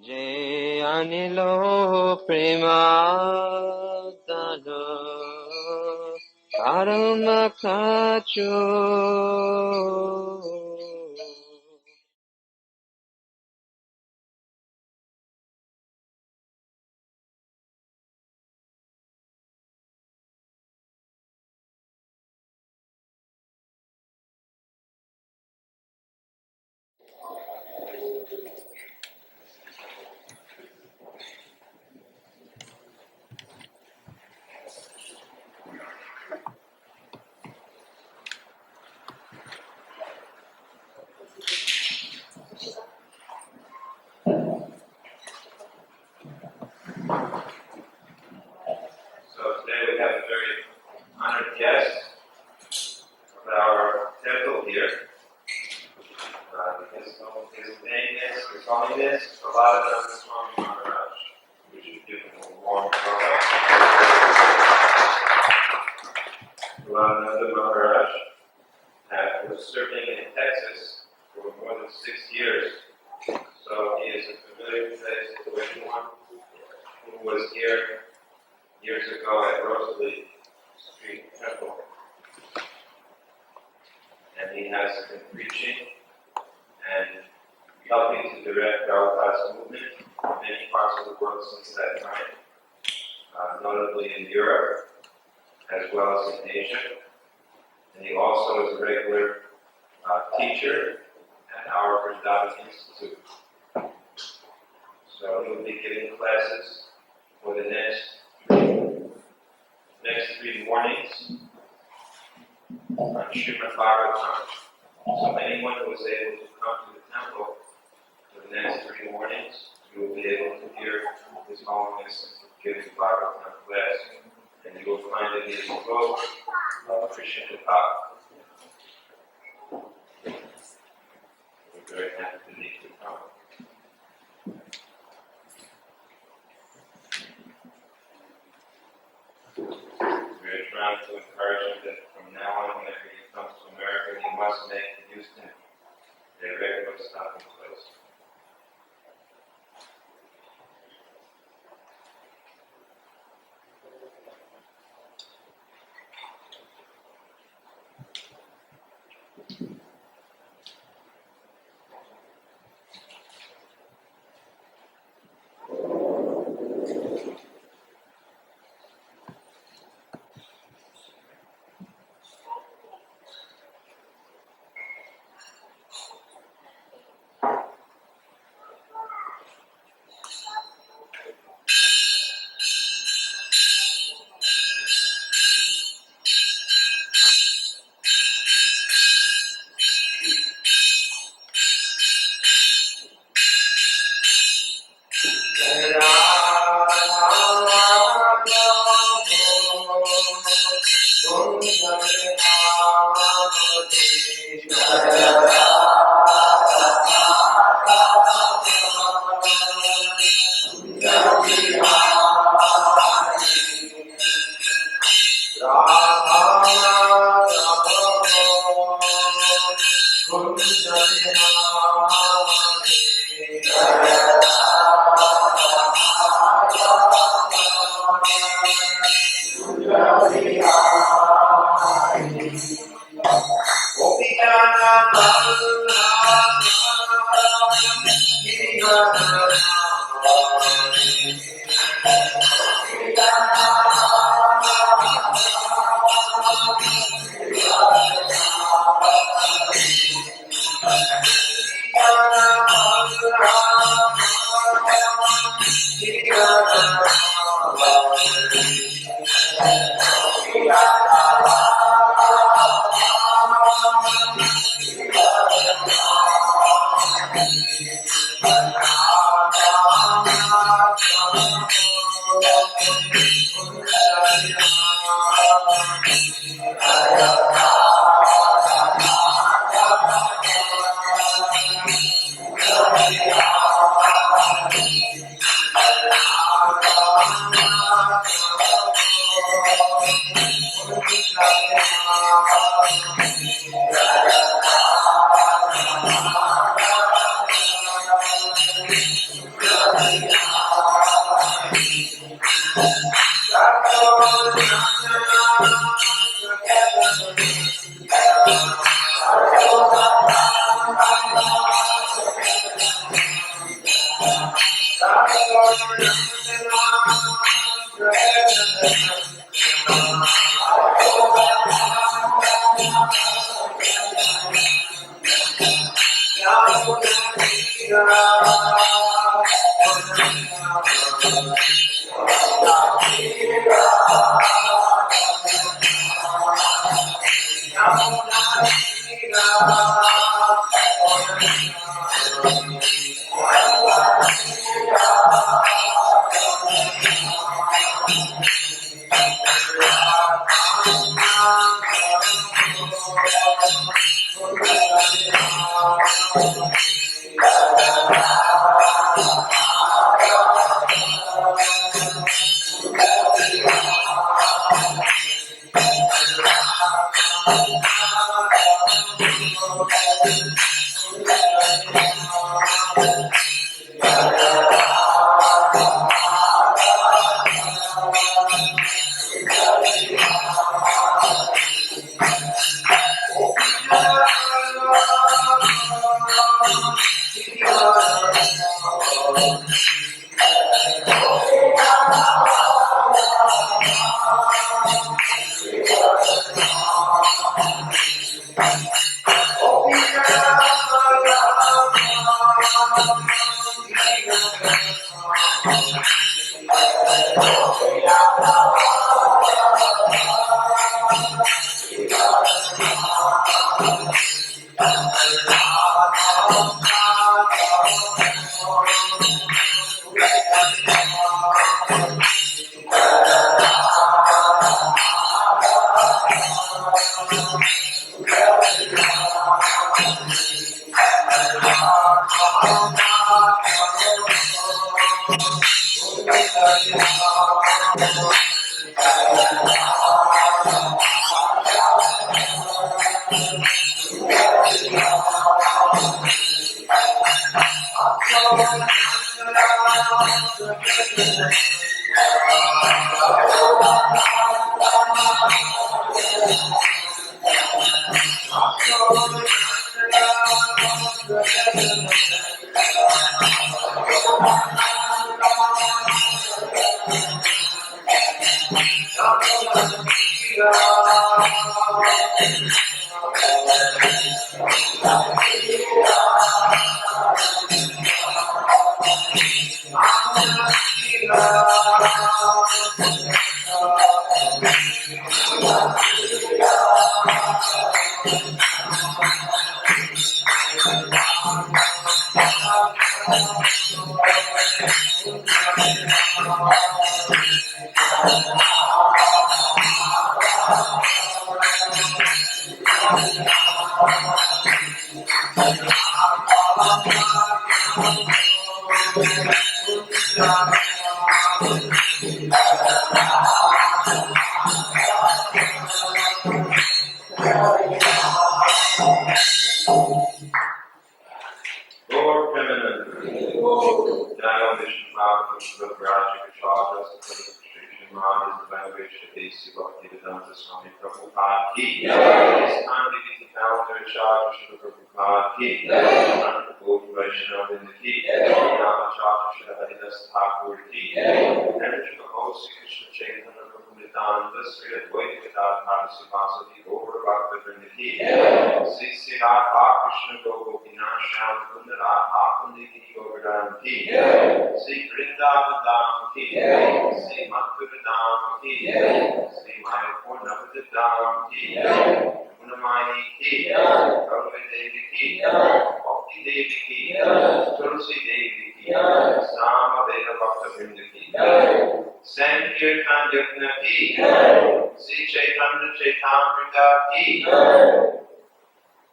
যে আনিল প্রেমাদান পরম Kachu His name is, His Holiness, Bhaktivedanta Swami Maharaj. We should give him a warm welcome. Bhaktivedanta Maharaj was serving in Texas for more than 6 years. So he is a familiar face to anyone who was here years ago at Rosalie Street Temple. And he has been preaching and helping to direct Prabhupada's movement in many parts of the world since that time, notably in Europe as well as in Asia. And he also is a regular teacher at our Vrindavan Institute. So he will be giving classes for the next 3 mornings on Srimad Bhagavatam. So anyone who is able to come to the temple for the next 3 mornings, you will be able to hear His Holiness giving Bhagavatam class, and you will find that he is full of Krishna Consciousness. We're very happy to meet you come. We're trying to encourage him that from now on, whenever he comes to America, he must make Houston a regular stopping place. Lord Feminine, Nano Vishnu Bhagavad Raja Kachara, Shri Maharaj, Divine Desi Bhaktivedanta Swami Prabhupada ki. Nandi Founder in charge of Shri Prabhupada ki. Nanda Guru Vaishnava in the ki. Namacharya Shri Haridas Thakur ki. And Shri Hosi Krishna Chaitanya Prabhu Nityananda Sri Advaita Gadadhara Sivasati Gaura Bhaktivedanta ki. Sri Radha Krishna Gopinath Shyam Kunda Radha Kundi Govardhan ki. Sri Vrindavan Dham ki. Sri Mathura Dham ki. Sri Mayapur Navadip Dham ki. Gunamani ki. Gaura Devi ki. Bhakti Devi ki. Tulsi Devi ki. Sama Veda Bhaktivinoda ki. Sankirtan Yajna ki. Sri Chaitanya Chaitamrita ki.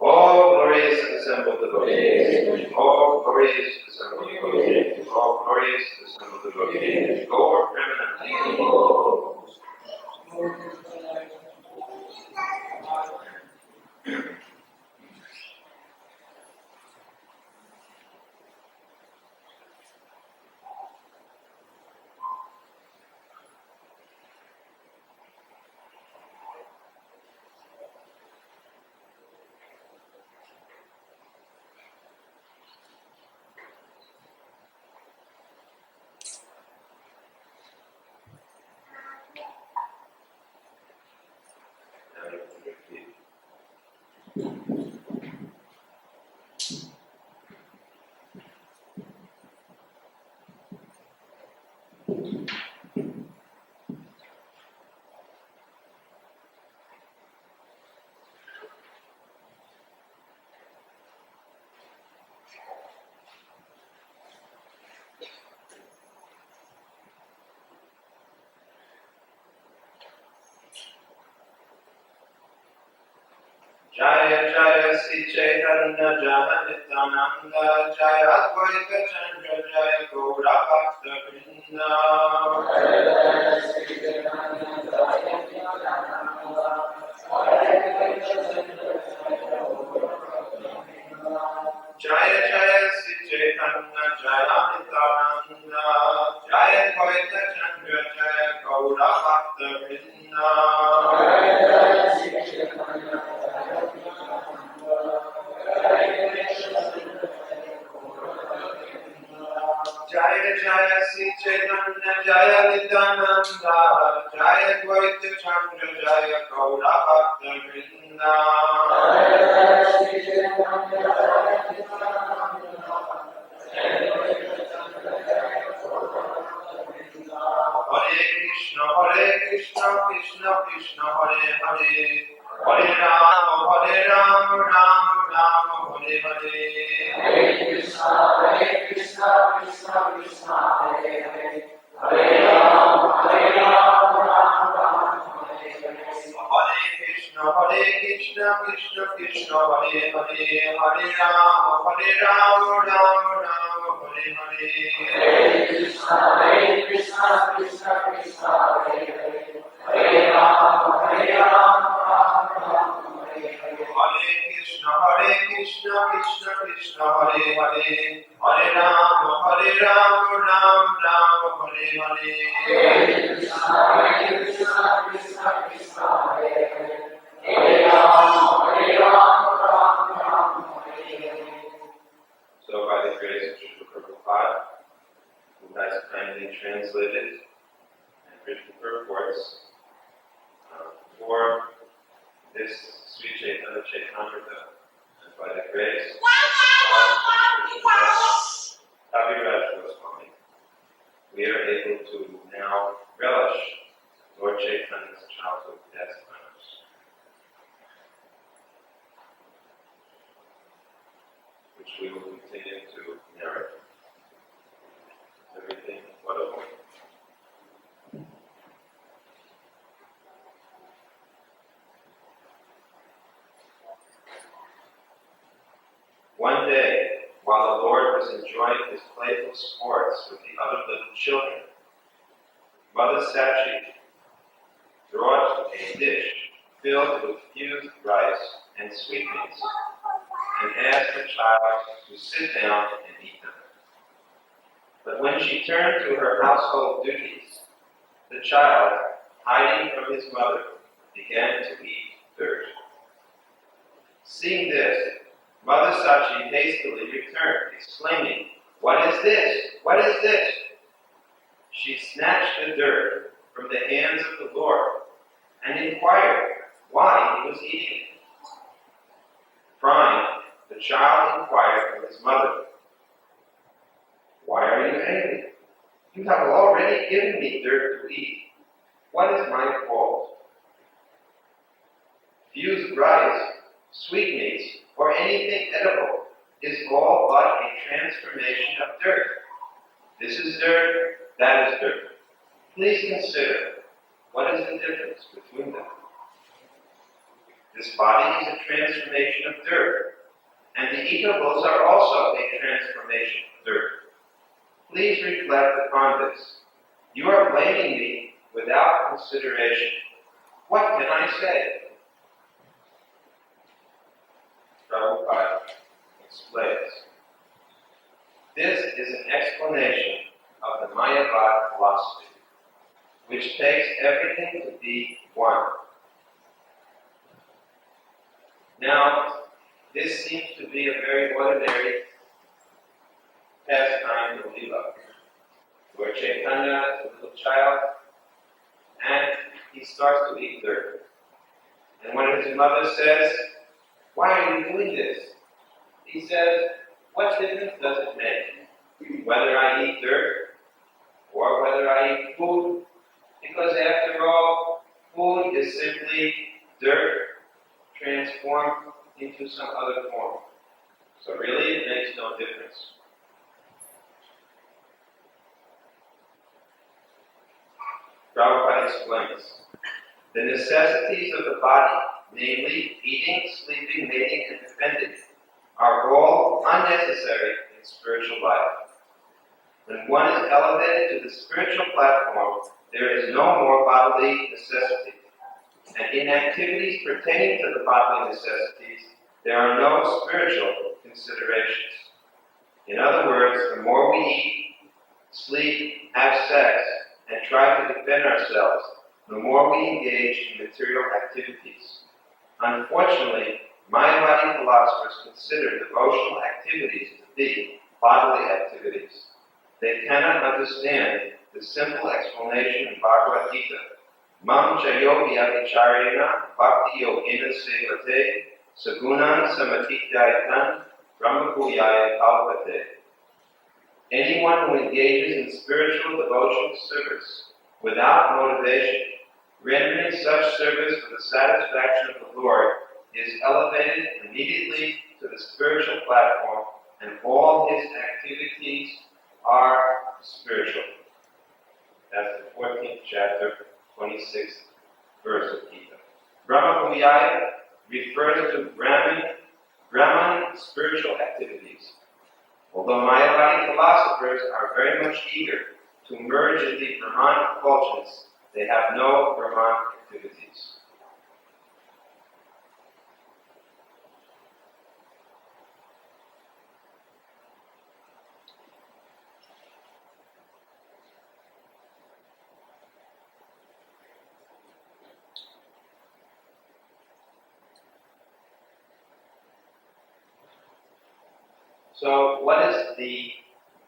All glorious assembled devotees. All glorious assembled devotees. All glorious assembled devotees. Lord Preeminent. Jaya Jaya Sri Chaitanya Jaya Nityananda Jaya Advaita Chandra Jaya Gaura Bhakta Vrinda. Jaya Jaya Sri Chaitanya Jaya Nityananda Jaya Advaita Chandra Jaya Gaura Bhakta Vrinda. Jaya Jaya Sri Chaitanya Jaya Nityananda Jaya Advaita Chandra Jaya Gaura Bhakta Vrinda. Hare Krishna Krishna Krishna Hare Hare Hare Ram Ram Hare Hare. Hare Krishna Krishna Krishna Hare Hare Hare Ram Ram Hare Hare. Hare Krishna Krishna Krishna Hare Hare Hare Ram Ram Hare Hare. Hare Krishna Krishna Krishna Hare Hare Hare Ram Ram Hare Hare. Hare Krishna Krishna Krishna Hare Hare Hare Ram Ram Hare Hare. Hare Krishna Krishna Krishna Hare Hare Hare Ram Ram Hare Hare. So by the grace of Srila Prabhupada, who has kindly translated and written purports for this Sri Chaitanya Chaitamrita, and by the grace of Bhaktivedanta Swami, we are able to now relish Lord Chaitanya's childhood pastimes. Which we will continue to narrate. Everything wonderful. One day, while the Lord was enjoying his playful sports with the other little children, Mother Sachi brought a dish filled with fused rice and sweetmeats and asked the child to sit down and eat them. But when she turned to her household duties, the child, hiding from his mother, began to eat dirt. Seeing this, Mother Sachi hastily returned, exclaiming, "What is this? What is this?" She snatched the dirt from the hands of the Lord and inquired why he was eating it. Crying, the child inquired of his mother, "Why are you angry? You have already given me dirt to eat. What is my fault?" Fused rice, sweetmeats, or anything edible is all but a transformation of dirt. This is dirt, that is dirt. Please consider, what is the difference between them? This body is a transformation of dirt, and the eatables are also a transformation of dirt. Please reflect upon this. You are blaming me without consideration. What can I say? Prabhupada explains. This is an explanation of the Mayavad philosophy, which takes everything to be one. Now, this seems to be a very ordinary pastime of Lila, where Chaitanya is a little child, and he starts to eat dirt. And when his mother says, why are you doing this? He says, what difference does it make whether I eat dirt or whether I eat food? Because after all, food is simply dirt transformed into some other form. So really, it makes no difference. Prabhupada explains, the necessities of the body, namely eating, sleeping, mating, and defending, are all unnecessary in spiritual life. When one is elevated to the spiritual platform, there is no more bodily necessity. And in activities pertaining to the bodily necessities, there are no spiritual considerations. In other words, the more we eat, sleep, have sex, and try to defend ourselves, the more we engage in material activities. Unfortunately, Mayavadi philosophers consider devotional activities to be bodily activities. They cannot understand the simple explanation in Bhagavad Gita, Mam chayo vyavicharena bhakti yogena sevate sagunan samatityayitan brahmabhuyaya kalpate. Anyone who engages in spiritual devotional service without motivation, rendering such service for the satisfaction of the Lord, is elevated immediately to the spiritual platform, and all his activities are spiritual. That's the 14th chapter, 26th verse of Gita. Brahmabhuyaya refers to Brahman spiritual activities. Although Mayavadi philosophers are very much eager to merge in the Brahman effulgence, they have no Brahman activities. So, what is the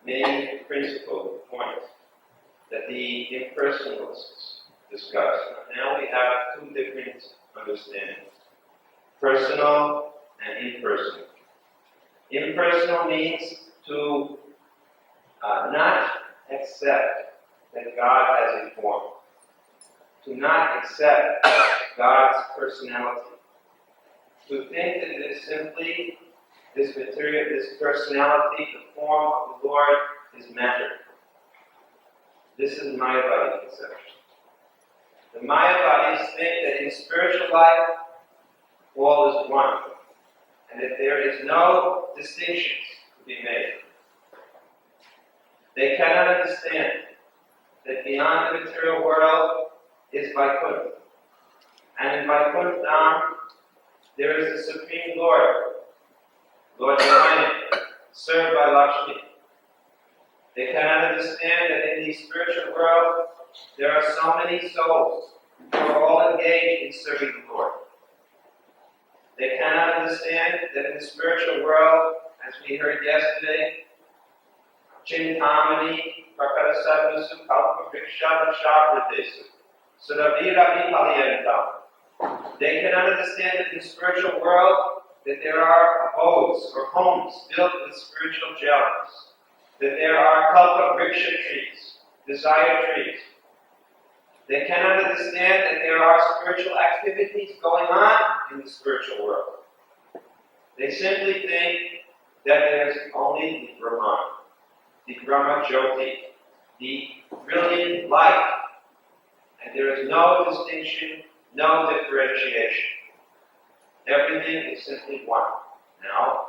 main principle, the point that the impersonalists discuss? Now we have two different understandings, personal and impersonal. Impersonal means to not accept that God has a form, to not accept God's personality, to think that it is simply this material, this personality, the form of the Lord is matter. This is Mayavadi conception. The Mayavadis think that in spiritual life, all is one, and that there is no distinctions to be made. They cannot understand that beyond the material world is Vaikuntha. And in Vaikuntha Dham, there is the Supreme Lord, Lord Narayana, served by Lakshmi. They cannot understand that in the spiritual world, there are so many souls who are all engaged in serving the Lord. They cannot understand that in the spiritual world, as we heard yesterday, Chintamani, Prakarasadvasu, Kalpa Vrikshava Shapradesu, Sudavira Vipalyantam. They cannot understand that in the spiritual world that there are abodes or homes built with spiritual gems, that there are Kalpa Vriksha trees, desire trees. They cannot understand that there are spiritual activities going on in the spiritual world. They simply think that there's only the Brahman, the Brahma Jyoti, the brilliant light, and there is no distinction, no differentiation. Everything is simply one. Now,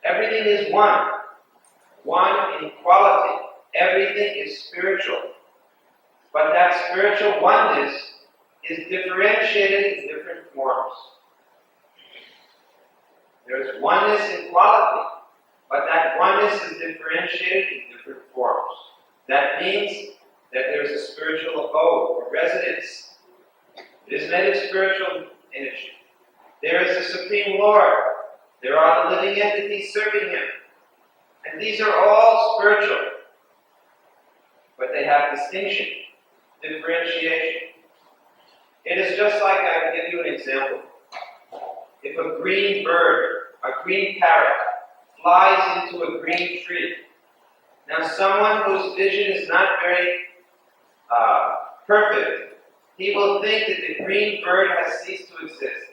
everything is one. One in quality. Everything is spiritual. But that spiritual oneness is differentiated in different forms. There is oneness in quality, but that oneness is differentiated in different forms. That means that there is a spiritual abode or residence. It is made of spiritual energy. There is a Supreme Lord. There are the living entities serving Him. And these are all spiritual. But they have distinction, differentiation. It is just like, I will give you an example. if a green bird, a green parrot, flies into a green tree. Now someone whose vision is not very perfect, he will think that the green bird has ceased to exist.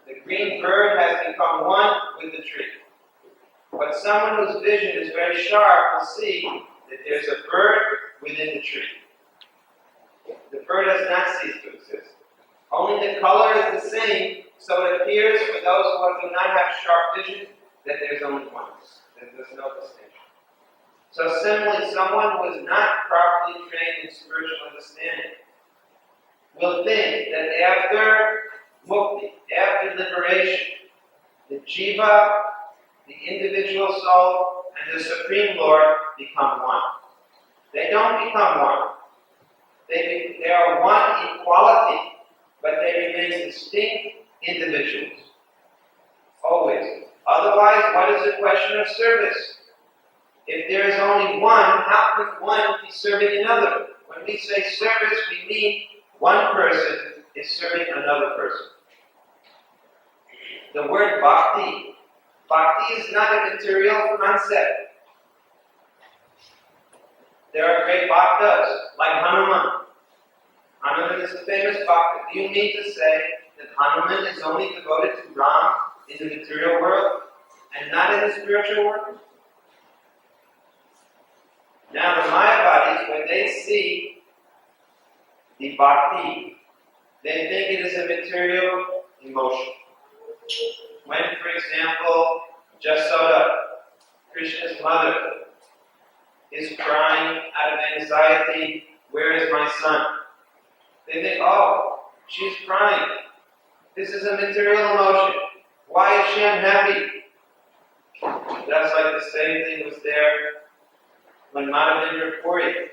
The green bird has become one with the tree. But someone whose vision is very sharp will see that there's a bird within the tree. The bird has not ceased to exist. Only the color is the same, so it appears for those who do not have sharp vision that there's only one. That there's no distinction. So similarly, someone who is not properly trained in spiritual understanding will think that after mukti, after liberation, the jiva, the individual soul, and the Supreme Lord become one. They don't become one. They are one in quality, but they remain distinct individuals. Always. Otherwise, what is the question of service? If there is only one, how can one be serving another? When we say service, we mean one person is serving another person. The word bhakti is not a material concept. There are great bhaktas, like Hanuman. Hanuman is a famous bhakta. Do you mean to say that Hanuman is only devoted to Ram in the material world and not in the spiritual world? Now the Mayavadis, when they see the bhakti, they think it is a material emotion. When, for example, Jasoda, Krishna's mother, is crying out of anxiety, "Where is my son?" They think, "Oh, she's crying. This is a material emotion. Why is she unhappy?" That's like the same thing was there when Madhavendra Puri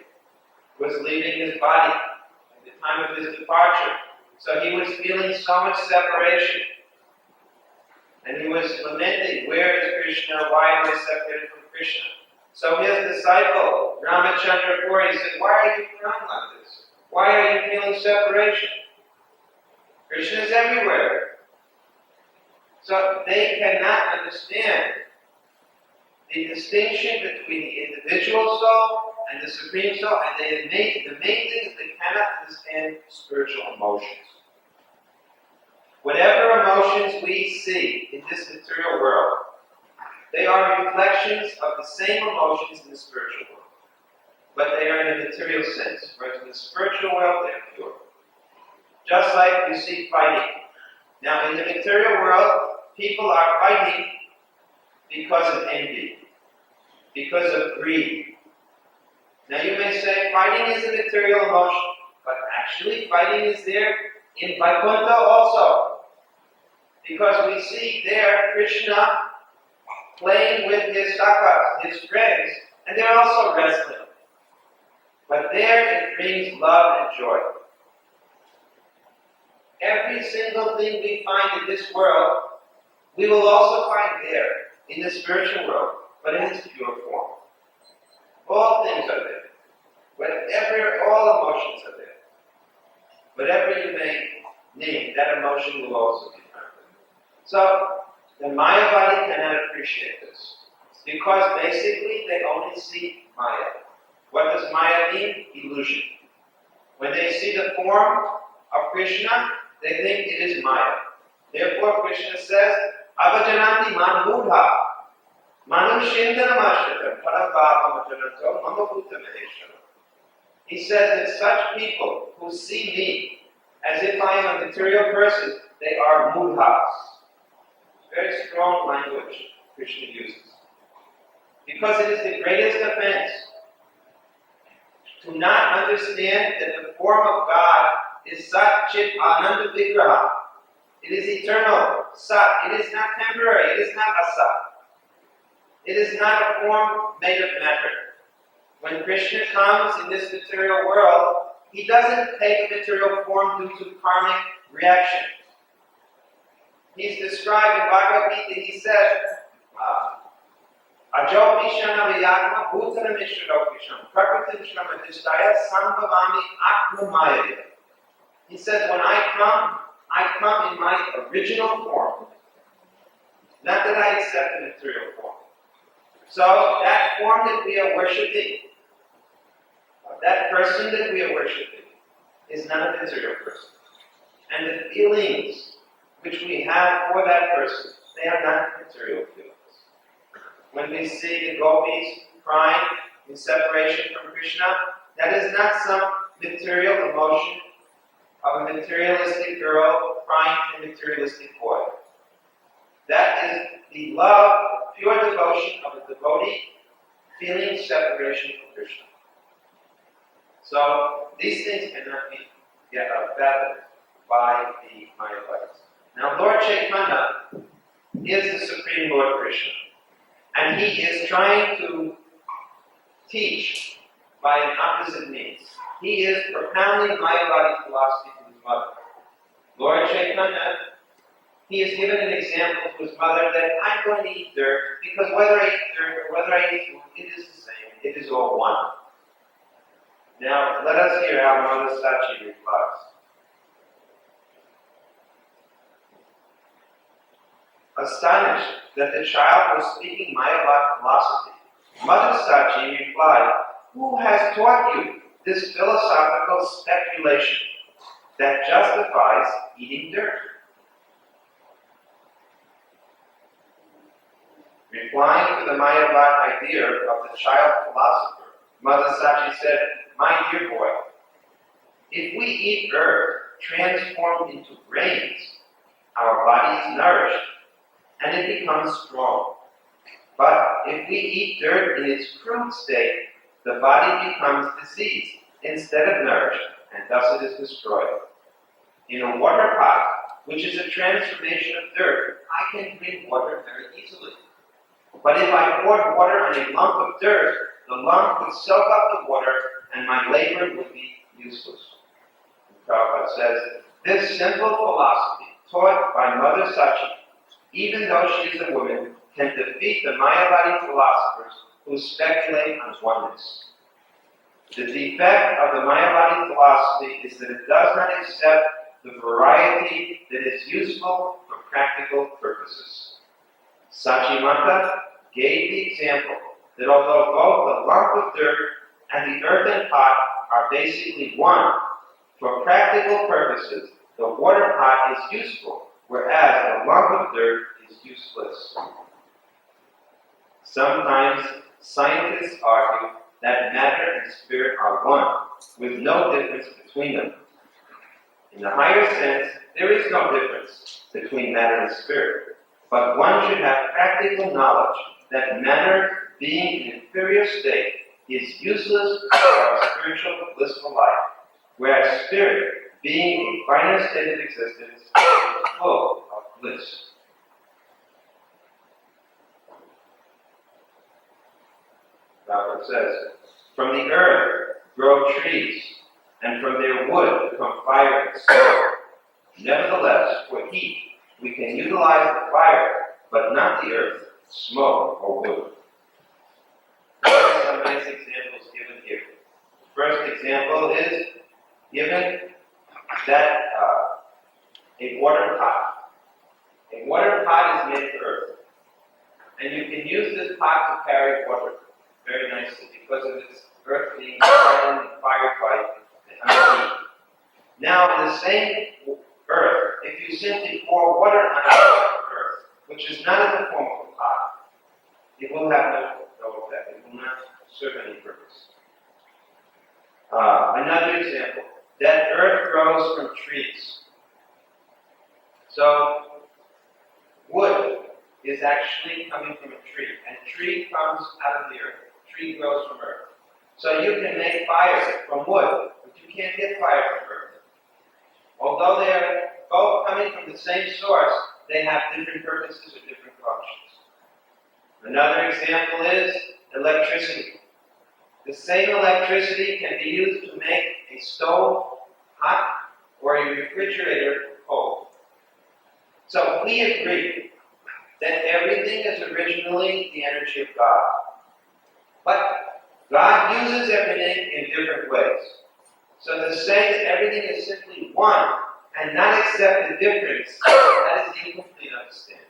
was leaving his body at the time of his departure. So he was feeling so much separation. And he was lamenting, "Where is Krishna? Why am I separated from Krishna?" So his disciple, Ramachandra Puri, said, "Why are you crying like this? Why are you feeling separation? Krishna is everywhere." So they cannot understand the distinction between the individual soul and the Supreme Soul, and the main thing is they cannot understand spiritual emotions. Whatever emotions we see in this material world, they are reflections of the same emotions in the spiritual world. But they are in a material sense, whereas in the spiritual world they are pure. Just like we see fighting. Now in the material world, people are fighting because of envy, because of greed. Now you may say fighting is a material emotion, but actually fighting is there in Vaikuntha also. Because we see there Krishna playing with his sakhas, his friends, and they're also wrestling. But there it brings love and joy. Every single thing we find in this world, we will also find there, in the spiritual world, but in its pure form. All things are there. Whatever, all emotions are there. Whatever you may name, that emotion will also be found. So, the Mayavadi cannot appreciate this. Because basically they only see Maya. What does Maya mean? Illusion. When they see the form of Krishna, they think it is Maya. Therefore Krishna says, "Avajananti manmudha, manushindanamashratam, parabhavamatanato mamabhuta maheshwara." He says that such people who see me as if I am a material person, they are mudhas. Very strong language Krishna uses. Because it is the greatest offense to not understand that the form of God is Sat Chit Ananda Vigraha. It is eternal, Sat. It is not temporary. It is not Asat. It is not a form made of matter. When Krishna comes in this material world, he doesn't take a material form due to karmic reaction. He's described in Bhagavad Gita, he says, Ajopishana Vyatma Bhutanamishradopisham Prakritim Shramadishtaya Sambhavami Atmamaya. He says, when I come in my original form, not that I accept the material form. So that form that we are worshipping, that person that we are worshipping, is not a material person. And the feelings which we have for that person, they are not material feelings. When we see the gopis crying in separation from Krishna, that is not some material emotion of a materialistic girl crying for a materialistic boy. That is the love, pure devotion of a devotee feeling separation from Krishna. So these things cannot be fathomed by the Mayavadas. Now Lord Chaitanya is the Supreme Lord Krishna. And he is trying to teach by an opposite means. He is propounding Mayavadi philosophy to his mother. Lord Chaitanya, he has given an example to his mother that I'm going to eat dirt because whether I eat dirt or whether I eat food, it is the same. It is all one. Now, let us hear how Mother Sachi replies. Astonished that the child was speaking Mayavad philosophy, Mother Sachi replied, "Who has taught you this philosophical speculation that justifies eating dirt?" Replying to the Mayavad idea of the child philosopher, Mother Sachi said, "My dear boy, if we eat earth transformed into grains, our body is nourished and it becomes strong. But if we eat dirt in its crude state, the body becomes diseased instead of nourished, and thus it is destroyed. In a water pot, which is a transformation of dirt, I can drink water very easily. But if I poured water on a lump of dirt, the lump would soak up the water and my labor would be useless." And Prabhupada says, this simple philosophy taught by Mother Sachi, even though she is a woman, can defeat the Mayavadi philosophers who speculate on oneness. The defect of the Mayavadi philosophy is that it does not accept the variety that is useful for practical purposes. Sachi Mata gave the example that although both the lump of dirt and the earthen pot are basically one, for practical purposes, the water pot is useful, whereas the lump of dirt is useless. Sometimes scientists argue that matter and spirit are one, with no difference between them. In the higher sense, there is no difference between matter and spirit, but one should have practical knowledge that matter, being in inferior state, is useless for our spiritual blissful life, whereas spirit, being in finer state of existence, is full of bliss. Prabhupada says, "From the earth grow trees, and from their wood come fire and smoke. Nevertheless, for heat, we can utilize the fire, but not the earth, smoke, or wood." There are some nice examples given here. The first example is given that a water pot. A water pot is made of earth. And you can use this pot to carry water very nicely because of its earth being hardened and fired by the heat. Now, the same earth, if you simply pour water on a earth, which is not in the form of a pot, it will have no effect. It will not serve any purpose. Another example, that earth grows from trees. So, wood is actually coming from a tree, and a tree comes out of the earth. A tree grows from earth. So you can make fire from wood, but you can't get fire from earth. Although they are both coming from the same source, they have different purposes or different functions. Another example is electricity. The same electricity can be used to make a stove hot or a refrigerator cold. So we agree that everything is originally the energy of God. But God uses everything in different ways. So to say that everything is simply one and not accept the difference, that is the incomplete understanding.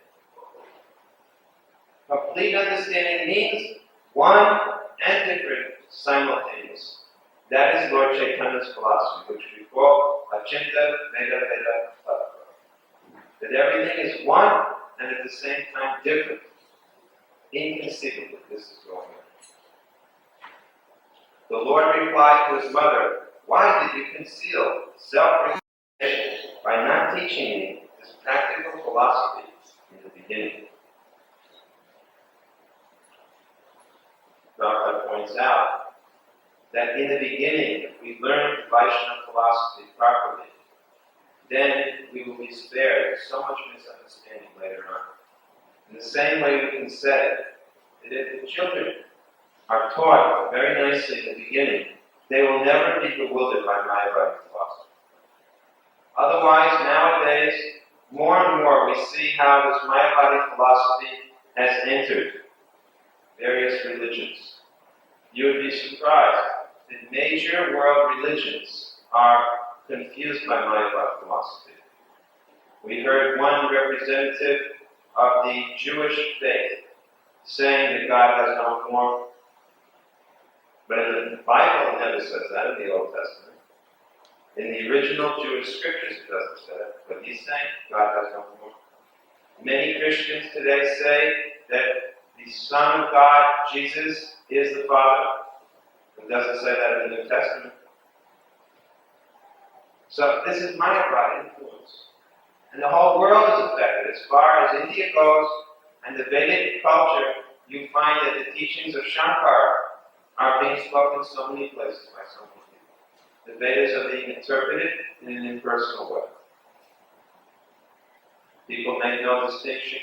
Complete understanding means one and different simultaneous. That is Lord Chaitanya's philosophy, which we call Achinta Veda Veda Tattva. That everything is one and at the same time different. Inconceivably, this is going on. The Lord replied to his mother, "Why did you conceal self-realization by not teaching me this practical philosophy in the beginning?" Prabhupada points out that in the beginning, if we learn Vaishnava philosophy properly, then we will be spared so much misunderstanding later on. In the same way we can say that if the children are taught very nicely in the beginning, they will never be bewildered by Mayavadi philosophy. Otherwise, nowadays, more and more we see how this Mayavadi philosophy has entered various religions. You would be surprised that major world religions are confused by Mayavadi philosophy. We heard one representative of the Jewish faith saying that God has no form. But in the Bible, it never says that in the Old Testament. In the original Jewish scriptures, it doesn't say that. But he's saying God has no form. Many Christians today say that the Son of God, Jesus, is the Father. It doesn't say that in the New Testament. So this is Mayavadi influence. And the whole world is affected. As far as India goes, and the Vedic culture, you find that the teachings of Shankara are being spoken so many places by so many people. The Vedas are being interpreted in an impersonal way. People make no distinction.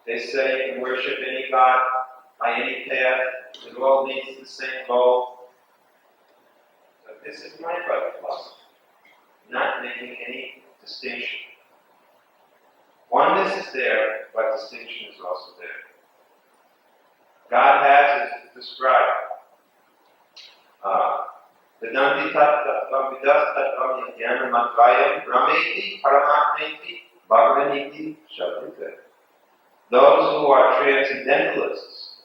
They say you can worship any god by any path. It all leads to the same goal. But this is my philosophy, not making any distinction. Oneness is there, but distinction is also there. God has, as described, Vedanti tattva vidas tattva jnana madvayam brahmeti paramatmeti bhagavaniti shabdite. Those who are transcendentalists,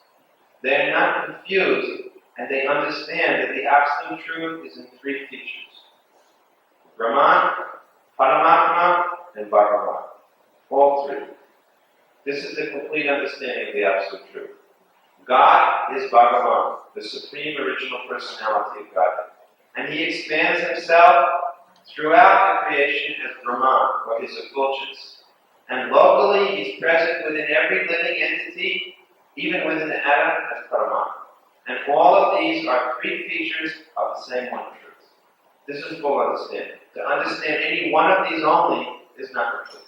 they are not confused, and they understand that the absolute truth is in three features: Brahman, Paramatma, and Bhagavan. All three. This is the complete understanding of the absolute truth. God is Bhagavan, the supreme original personality of God. And he expands himself throughout the creation as Brahman, or his effulgence. And locally, he's present within every living entity, even within the atom as Paramatma. And all of these are three features of the same one truth. This is full understanding. To understand any one of these only is not complete.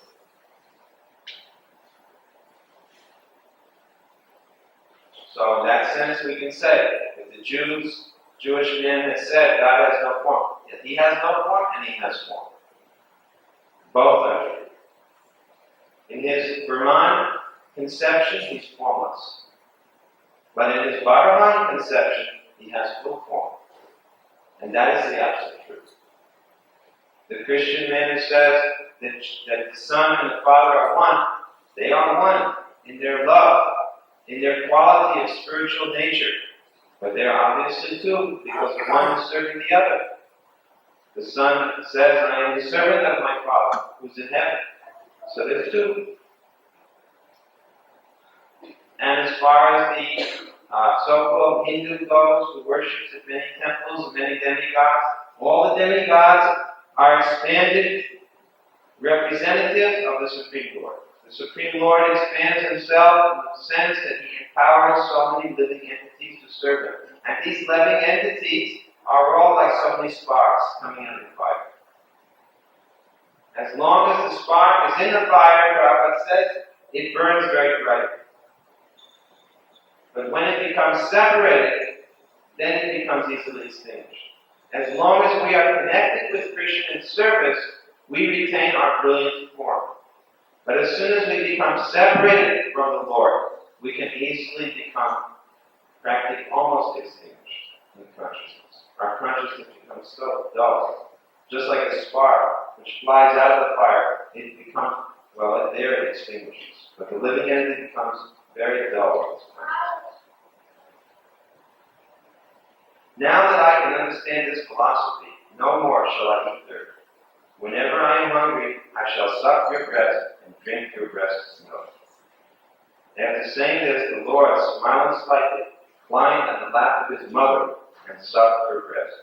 So in that sense, we can say that the Jewish men have said God has no form. Yet he has no form and he has form. Both are true. In his Brahman conception, he's formless. But in his Bhagavan conception, he has full form. And that is the absolute truth. The Christian man who says that the Son and the Father are one, they are one in their love, in their quality of spiritual nature. But they are obviously two, because one is serving the other. The Son says, I am the servant of my Father, who's in heaven. So there's two. And as far as the so-called Hindu goes, who worships at many temples and many demigods, all the demigods are expanded representatives of the Supreme Lord. The Supreme Lord expands himself in the sense that he empowers so many living entities to serve him. And these living entities are all like so many sparks coming out of the fire. As long as the spark is in the fire, Prabhupada says, it burns very bright. But when it becomes separated, then it becomes easily extinguished. As long as we are connected with Krishna in service, we retain our brilliant form. But as soon as we become separated from the Lord, we can easily become practically almost extinguished in consciousness. Our consciousness becomes so dull. Just like a spark which flies out of the fire, it becomes, there it extinguishes. But the living entity becomes very dull at this point. Now that I can understand this philosophy, no more shall I eat dirt. Whenever I am hungry, I shall suck your breast and drink your breast's milk. After saying this, the Lord, smiling slightly, climbed on the lap of his mother and sucked her breast.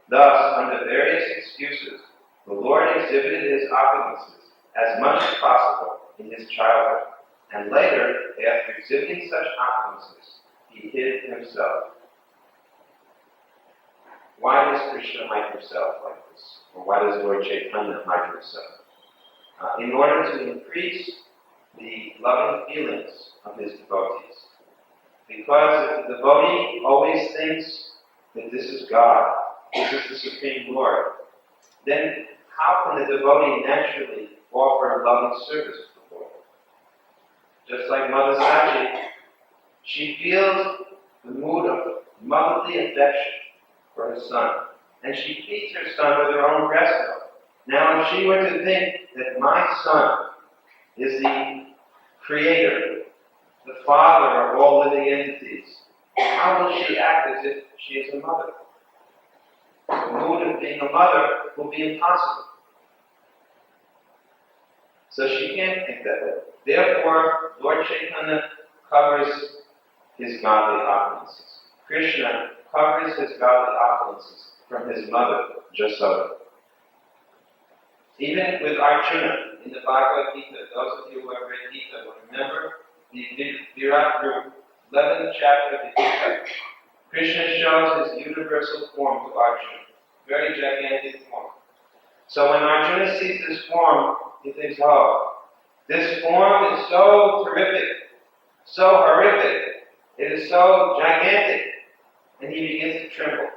Thus, under various excuses, the Lord exhibited his opulences as much as possible in his childhood, and later, after exhibiting such opulences, he hid himself. Why does Krishna hide himself like this? Or why does Lord Chaitanya hide himself? In order to increase the loving feelings of his devotees. Because if the devotee always thinks that this is God, this is the Supreme Lord, then how can the devotee naturally offer loving service to the Lord? Just like Mother Sachi, she feels the mood of motherly affection for her son, and she feeds her son with her own breast milk. Now, if she were to think that my son is the creator, the father of all living entities, how will she act as if she is a mother? The mood of being a mother will be impossible. So she can't think that way. Therefore, Lord Chaitanya covers his godly opulences. Krishna covers his godly opulences from his mother, Jasoda. Even with Arjuna in the Bhagavad Gita, those of you who have read Gita will remember the Virat group, 11th chapter of the Gita. Krishna shows his universal form to Arjuna, very gigantic form. So when Arjuna sees this form, he thinks, oh, this form is so terrific, so horrific, it is so gigantic, and he begins to tremble.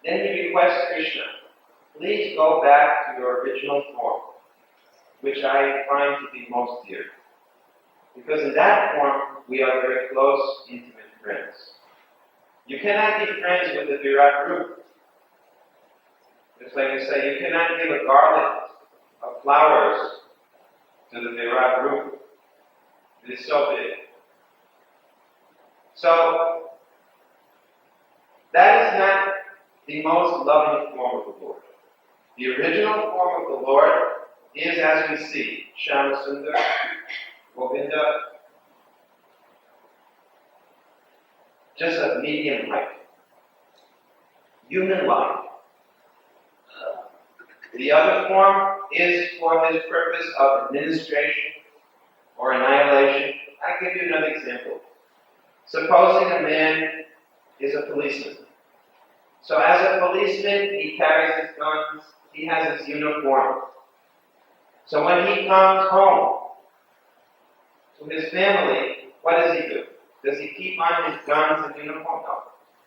Then he requests Krishna, please go back to your original form, which I find to be most dear. Because in that form, we are very close, intimate friends. You cannot be friends with the Virat group. Just like you say, you cannot give a garland of flowers to the Virat group. It is so big. So, that is not the most loving form of the Lord. The original form of the Lord is, as we see, Shyamasundar, Govinda, just a medium height, human-like. The other form is for his purpose of administration or annihilation. I'll give you another example. Supposing a man is a policeman. So as a policeman, he carries his guns, he has his uniform. So when he comes home to his family, what does he do? Does he keep on his guns and uniform? No.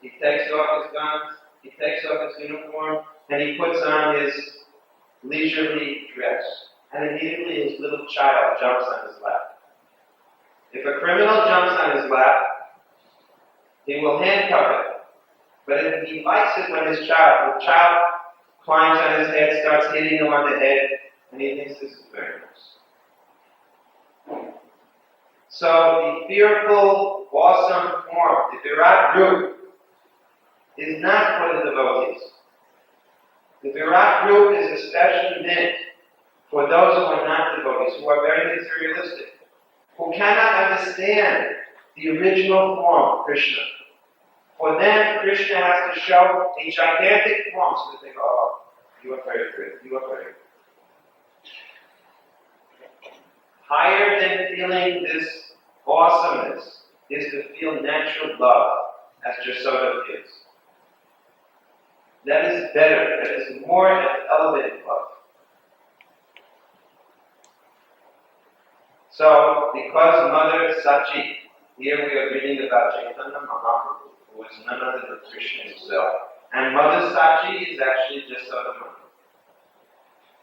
He takes off his guns, he takes off his uniform, and he puts on his leisurely dress. And immediately his little child jumps on his lap. If a criminal jumps on his lap, he will handcuff him. But if he likes it when the child climbs on his head, starts hitting him on the head, and he thinks this is very nice. So the fearful, awesome form, the Virat group, is not for the devotees. The Virat group is especially meant for those who are not devotees, who are very materialistic, who cannot understand the original form of Krishna. For them, Krishna has to show a gigantic form so that they go, oh, you are very good, you are very good. Higher than feeling this awesomeness is to feel natural love, as Jasoda feels. That is better, that is more elevated love. So, because Mother Sachi, here we are reading about Chaitanya Mahaprabhu, who is none other than Krishna himself. And Mother Sachi is actually Jasoda Mother.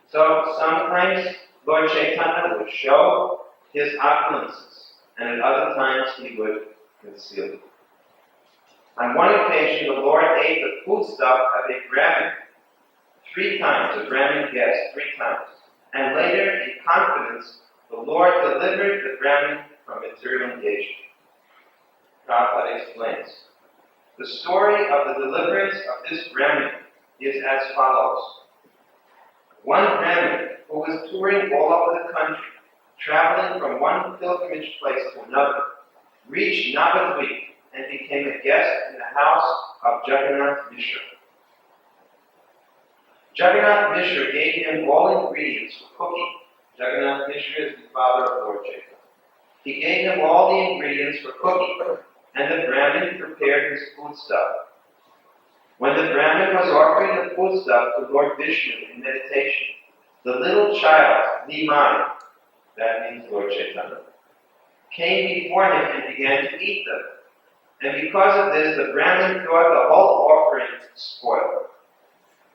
So sometimes Lord Chaitanya would show his opulences, and at other times he would conceal it. On one occasion, the Lord ate the foodstuff of a Brahmin 3 times, a Brahmin guest 3 times. And later, in confidence, the Lord delivered the Brahmin from material engagement. Prabhupada explains, the story of the deliverance of this Brahmin is as follows. One Brahmin who was touring all over the country, traveling from one pilgrimage place to another, reached Navadvip and became a guest in the house of Jagannath Mishra. Jagannath Mishra gave him all ingredients for cooking. Jagannath Mishra is the father of Lord Chaitanya. He gave him all the ingredients for cooking, and the Brahmin prepared his foodstuff. When the Brahmin was offering the foodstuff to Lord Vishnu in meditation, the little child, Nimai, that means Lord Chaitanya, came before him and began to eat them. And because of this, the Brahmin thought the whole offering spoiled.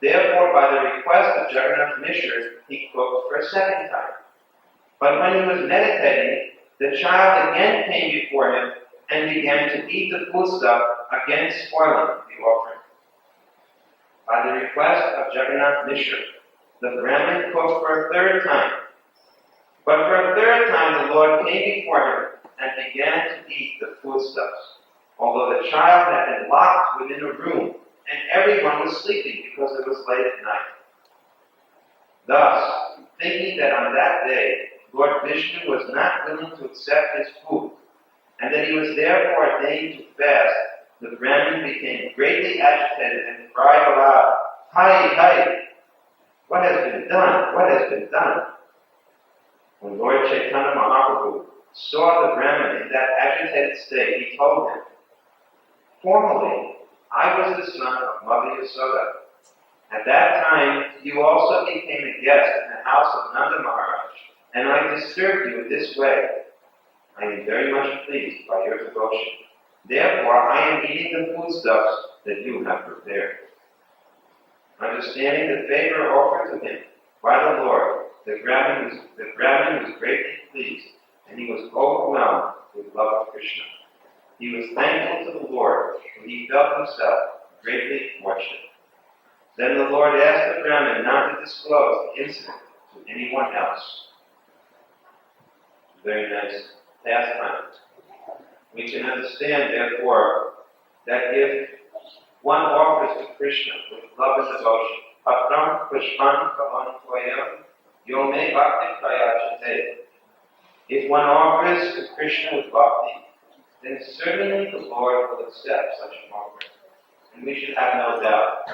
Therefore, by the request of Jagannath Mishra, he cooked for a second time. But when he was meditating, the child again came before him and began to eat the foodstuff, again spoiling the offering. By the request of Jagannath Mishra, the Brahmin cooked for a third time. But for a third time, the Lord came before him and began to eat the foodstuffs, although the child had been locked within a room and everyone was sleeping because it was late at night. Thus, thinking that on that day, Lord Vishnu was not willing to accept his food, and that he was therefore ordained to fast, the Brahmin became greatly agitated and cried aloud, "Hai, hai! What has been done? What has been done?" When Lord Chaitanya Mahaprabhu saw the Brahmin in that agitated state, he told him, "Formerly, I was the son of Mother Yasoda. At that time, you also became a guest in the house of Nanda Maharaj, and I disturbed you in this way. I am very much pleased by your devotion. Therefore, I am eating the foodstuffs that you have prepared." Understanding the favor offered to him by the Lord, the Brahmin was greatly pleased, and he was overwhelmed with love of Krishna. He was thankful to the Lord, and he felt himself greatly fortunate. Then the Lord asked the Brahmin not to disclose the incident to anyone else. Very nice pastime. We can understand, therefore, that if one offers to Krishna with love and devotion, patram pushpan kavan toyam yome bhakti prayachate. If one offers to Krishna with bhakti, then certainly the Lord will accept such an offering. And we should have no doubt.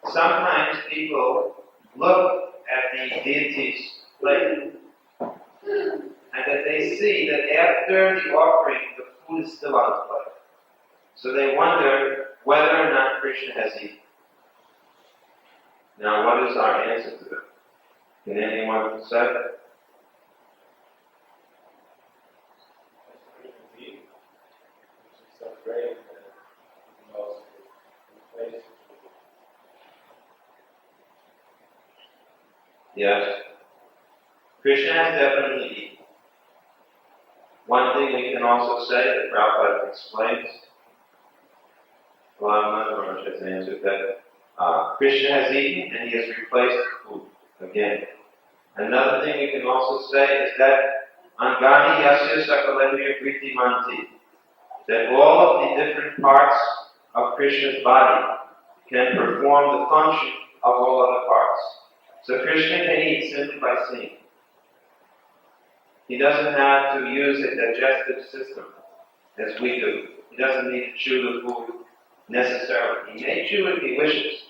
Sometimes people look at the deity's plate and that they see that after the offering, the food is still on the plate. So they wonder whether or not Krishna has eaten. Now, what is our answer to that? Can anyone say that? Yes. Krishna has definitely eaten. One thing we can also say that Prabhupada explains, Maharaj has answered that Krishna has eaten and he has replaced the food again. Another thing we can also say is that Angani Yasya Sakalavya Priti Manti, that all of the different parts of Krishna's body can perform the function of all other parts. So Krishna can eat simply by seeing. He doesn't have to use a digestive system as we do. He doesn't need to chew the food necessarily. He may chew if he wishes,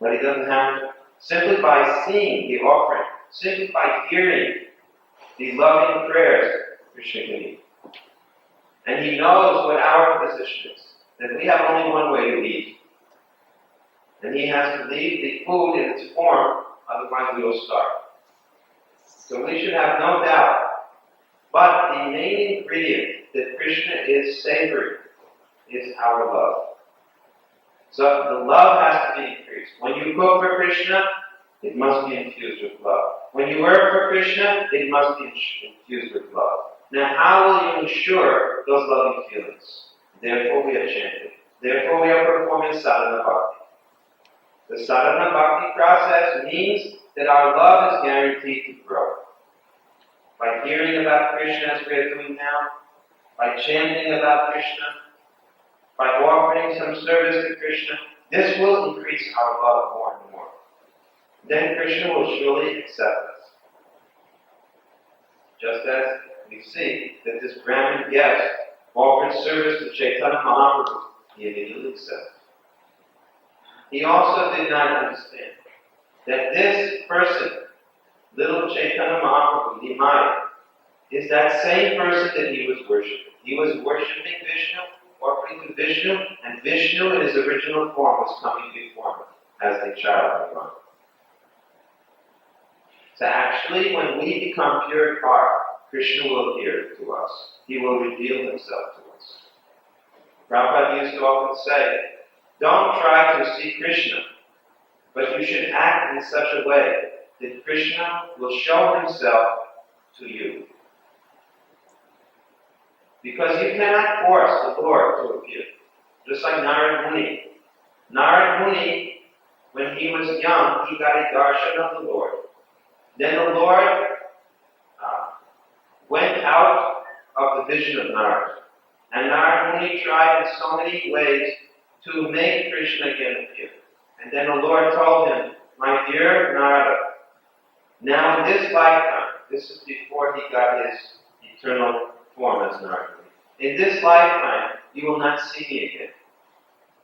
but he doesn't have to. Simply by seeing the offering, simply by hearing the loving prayers, Krishna can eat. And he knows what our position is, that we have only one way to eat. And he has to leave the food in its form, otherwise we will starve. So we should have no doubt. But the main ingredient that Krishna is savoring is our love. So the love has to be increased. When you cook for Krishna, it must be infused with love. When you work for Krishna, it must be infused with love. Now, how will you ensure those loving feelings? Therefore we are chanting. Therefore we are performing sadhana bhakti. The sadhana bhakti process means that our love is guaranteed to grow. by hearing about Krishna as we are doing now, by chanting about Krishna, by offering some service to Krishna, this will increase our love more and more. Then Krishna will surely accept us. Just as we see that this Brahmin guest offered service to Chaitanya Mahaprabhu, he immediately accepted. He also did not understand that this person, little Chaitanya Mahaprabhu, Nimai, is that same person that he was worshipping. He was worshipping Vishnu, offering to Vishnu, and Vishnu in his original form was coming before him as the child of God. So actually, when we become pure at heart, Krishna will appear to us. He will reveal himself to us. Prabhupada used to often say, don't try to see Krishna, but you should act in such a way that Krishna will show himself to you. Because you cannot force the Lord to appear. Just like Narad Muni. Narad Muni, when he was young, he got a darshan of the Lord. Then the Lord went out of the vision of Narad. And Narad Muni tried in so many ways to make Krishna again appear. And then the Lord told him, my dear Narada, now in this lifetime, this is before he got his eternal form as Narada Muni, in this lifetime, you will not see me again.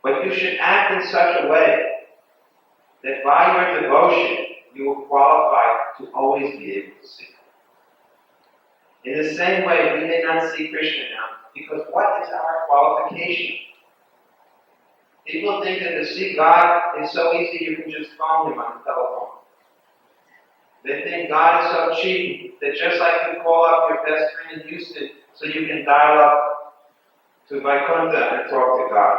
But you should act in such a way that by your devotion, you will qualify to always be able to see him. In the same way, we may not see Krishna now, because what is our qualification? People think that to see God is so easy you can just phone him on the telephone. They think God is so cheap that just like you call up your best friend in Houston so you can dial up to Vaikuntha and talk to God.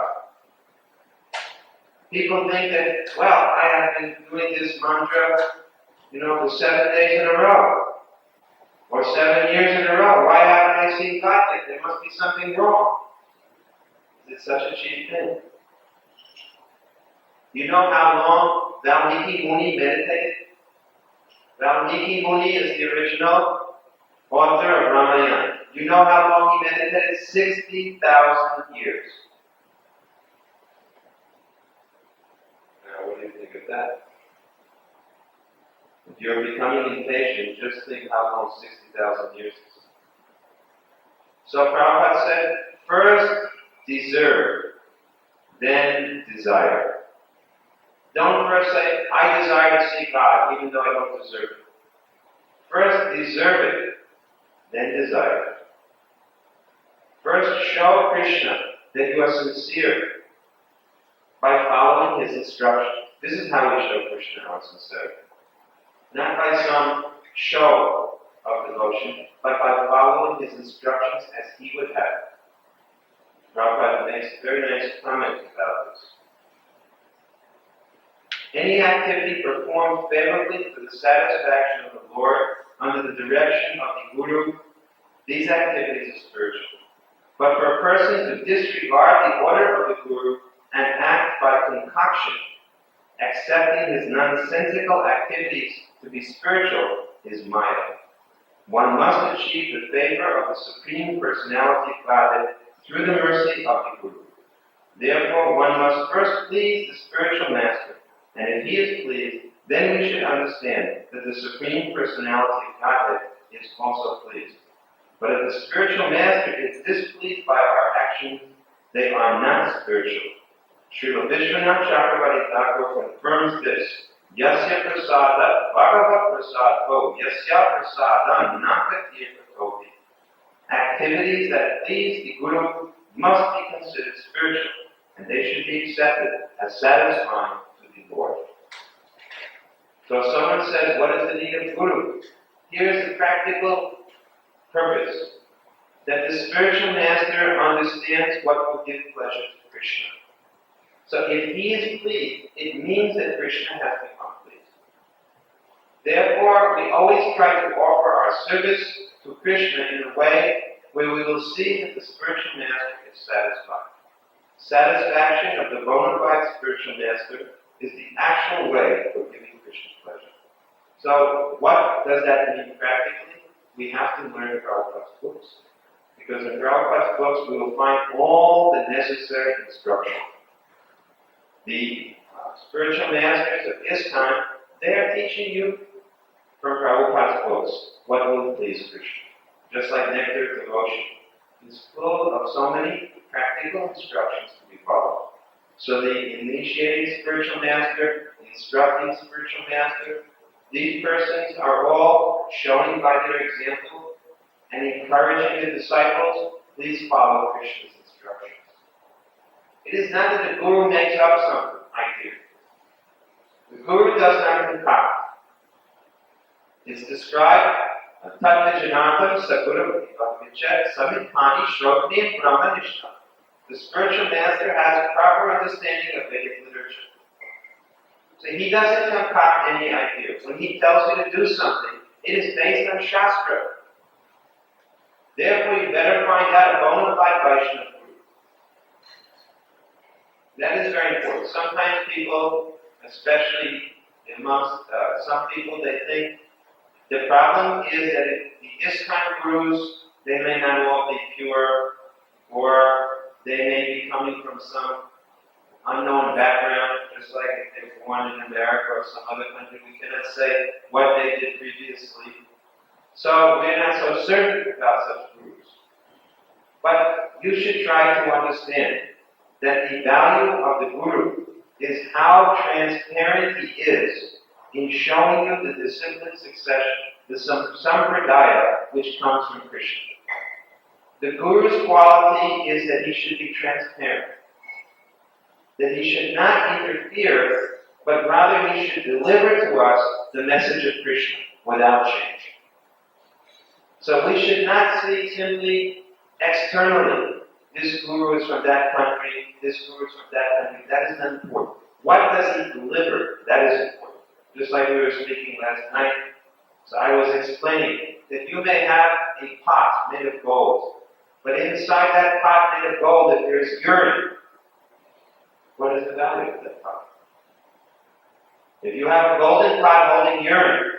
People think that, well, I have been doing this mantra, for 7 days in a row. Or 7 years in a row. Why haven't I seen God yet? There must be something wrong. Is it such a cheap thing? You know how long Valmiki Muni meditated? Valmiki Muni is the original author of Ramayana. You know how long he meditated? 60,000 years. Now, what do you think of that? If you're becoming impatient, just think how long 60,000 years is. So Prabhupada said, first deserve, then desire. Don't first say, I desire to see God, even though I don't deserve it. First deserve it, then desire it. First show Krishna that you are sincere by following his instructions. This is how we show Krishna our sincerity. Not by some show of devotion, but by following his instructions as he would have it. Prabhupada makes a very nice comment about this. Any activity performed favorably for the satisfaction of the Lord under the direction of the Guru, these activities are spiritual. But for a person to disregard the order of the Guru and act by concoction, accepting his nonsensical activities to be spiritual, is Maya. One must achieve the favor of the Supreme Personality of Godhead through the mercy of the Guru. Therefore, one must first please the spiritual master, and if he is pleased, then we should understand that the Supreme Personality of Godhead is also pleased. But if the spiritual master is displeased by our actions, they are not spiritual. Srila Vishwanath Chakravarti Thakur confirms this. Yasya prasada bhagava prasado yasya prasadam nakatirpatopi. Activities that please the Guru must be considered spiritual, and they should be accepted as satisfying to the Lord. So if someone says, what is the need of Guru? Here's the practical purpose. That the spiritual master understands what will give pleasure to Krishna. So if he is pleased, it means that Krishna has become pleased. Therefore, we always try to offer our service to Krishna in a way where we will see that the spiritual master is satisfied. Satisfaction of the bona fide spiritual master is the actual way of giving Krishna pleasure. So what does that mean practically? we have to learn Prabhupada's books. Because in Prabhupada's books we will find all the necessary instruction. The spiritual masters of his time, they are teaching you from Prabhupada's books what will please Krishna. Just like Nectar of Devotion is full of so many practical instructions to be followed. So the initiating spiritual master, the instructing spiritual master, these persons are all showing by their example and encouraging the disciples, please follow Krishna's instructions. It is not that the Guru makes up some idea. The Guru does not concoct. It's described, Tattva Janantam Sakura Vichet Samithani Shrotni Brahmanishna. The spiritual master has a proper understanding of Vedic literature. So he doesn't concoct any ideas. When he tells you to do something, it is based on Shastra. Therefore, you better find out a bona fide Vaishnava guru. That is very important. Sometimes people, especially amongst some people, they think the problem is that the ISKCON gurus, they may not all be pure, or they may be coming from some unknown background, just like if they were born in America or some other country. We cannot say what they did previously. So we're not so certain about such gurus. But you should try to understand that the value of the guru is how transparent he is in showing you the discipline succession, the sampradaya which comes from Krishna. The guru's quality is that he should be transparent, that he should not interfere, but rather he should deliver to us the message of Krishna without change. So we should not see simply externally, this guru is from that country, this guru is from that country. That is not important. What does he deliver? That is important. Just like we were speaking last night. So I was explaining that you may have a pot made of gold, but inside that pot made of gold, if there is urine, what is the value of that pot? If you have a golden pot holding urine,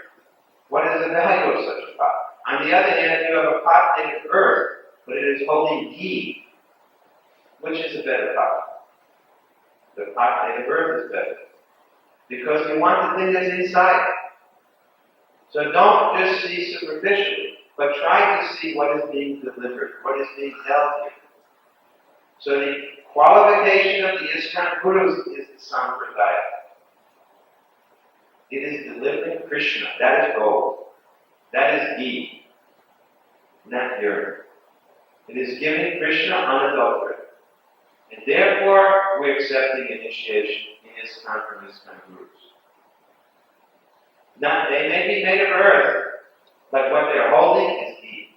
what is the value of such a pot? On the other hand, if you have a pot made of earth, but it is holding ghee, which is a better pot? The pot made of earth is better. Because you want the thing that's inside. So don't just see superficially, but try to see what is being delivered, what is being held here. So the qualification of the ISKCON gurus is the sampradaya. It is delivering Krishna. That is gold. That is ghee, not urine. It is giving Krishna unadulterated. And therefore, we're accepting initiation in ISKCON from ISKCON gurus. Now, they may be made of earth, but what they're holding is ghee.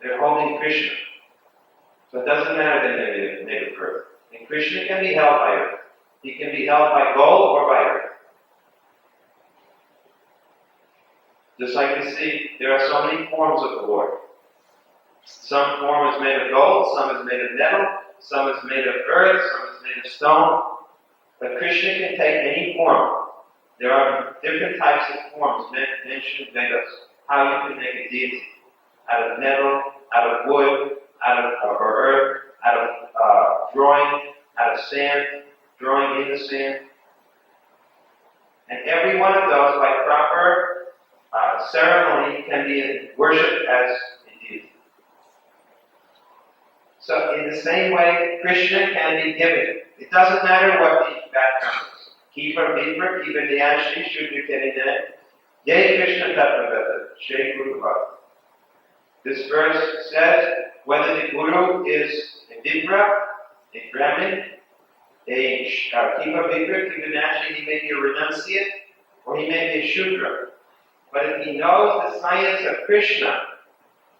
They're holding Krishna. So it doesn't matter that they're made of earth. And Krishna can be held by earth. He can be held by gold or by earth. Just like you see, there are so many forms of the Lord. Some form is made of gold, some is made of metal, some is made of earth, some is made of stone. But Krishna can take any form. There are different types of forms mentioned in Vedas. How you can make a deity. Out of metal, out of wood, out of earth, out of drawing, out of sand, drawing in the sand. And every one of those, by proper ceremony, can be worshipped as a deity. So in the same way, Krishna can be given. It doesn't matter what the background is. Kiva Vipra, Kiva Nyanshi, Shudra Kenine, Ye Krishna Tattva Shri Guru Bhakti. This verse says whether the Guru is a Vipra, a Brahmin, a Kiva Vipra, Kiva Nyanshi, he may be a renunciate, or he may be a Shudra. But if he knows the science of Krishna,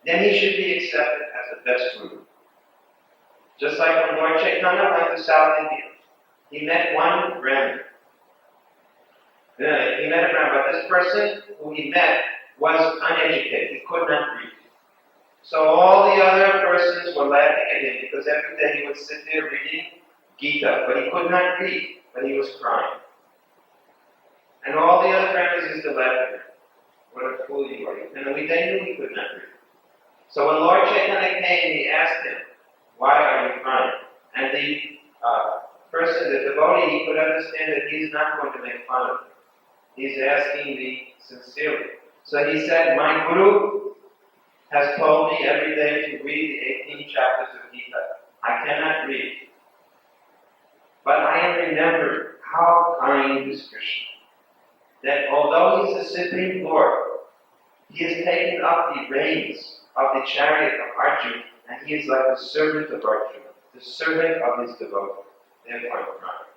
then he should be accepted as the best Guru. Just like when Lord Chaitanya went to South India, he met one Brahmin. He met a Brahmin, but this person who he met was uneducated. He could not read. So all the other persons were laughing at him because every day he would sit there reading Gita, but he could not read, but he was crying. And all the other Brahmins used to laugh at him. What a fool you are. And they knew he could not read. So when Lord Chaitanya came, he asked him, why are you crying? And the person, the devotee, he could understand that he's not going to make fun of him. He's asking me sincerely. So he said, my Guru has told me every day to read the 18 chapters of Gita. I cannot read. But I have remembered how kind is Krishna. That although he's the Supreme Lord, he has taken up the reins of the chariot of Arjuna, and he is like the servant of Arjuna, the servant of his devotee. Therefore I'm crying.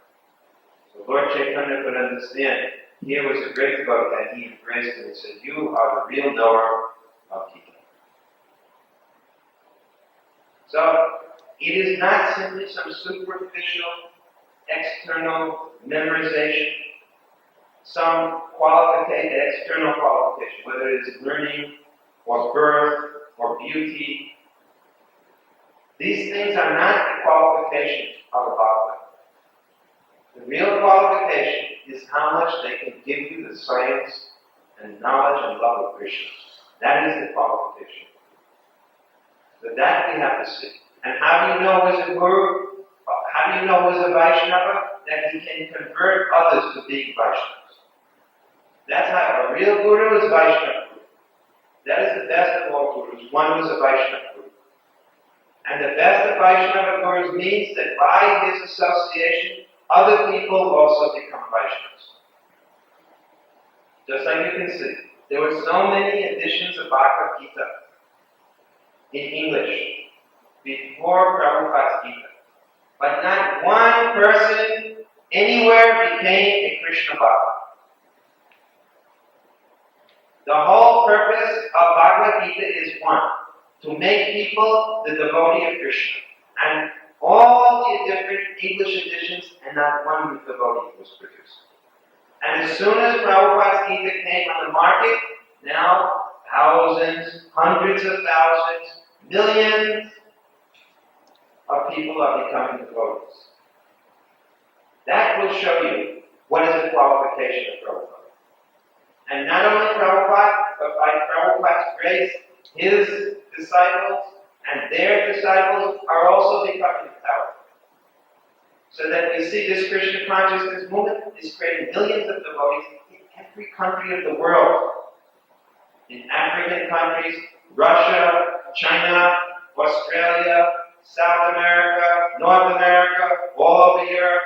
So Lord Chaitanya could understand. Here was a great devotee, and he embraced him and said, you are the real knower of Gita. So, it is not simply some superficial, external memorization, some external qualification, whether it is learning, or birth, or beauty. These things are not the qualifications of a bhakti. The real qualification is how much they can give you the science and knowledge and love of Krishna. That is the qualification. So that we have to see. And how do you know who's a guru? How do you know who's a Vaishnava? That he can convert others to being Vaishnavas. That's how a real guru is Vaishnava guru. That is the best of all gurus, one who is a Vaishnava guru. And the best of Vaishnava gurus means that by his association, other people also become Vaishnavas. Just like you can see, there were so many editions of Bhagavad Gita in English before Prabhupada's Gita. But not one person anywhere became a Krishna Bhakta. The whole purpose of Bhagavad Gita is one, to make people the devotee of Krishna. And all the different English editions, and not one devotee was produced. And as soon as Prabhupada's Gita came on the market, now thousands, hundreds of thousands, millions of people are becoming devotees. That will show you what is the qualification of Prabhupada. And not only Prabhupada, but by Prabhupada's grace, his disciples and their disciples are also becoming powerful. So that we see this Krishna Consciousness movement is creating millions of devotees in every country of the world. In African countries, Russia, China, Australia, South America, North America, all over Europe.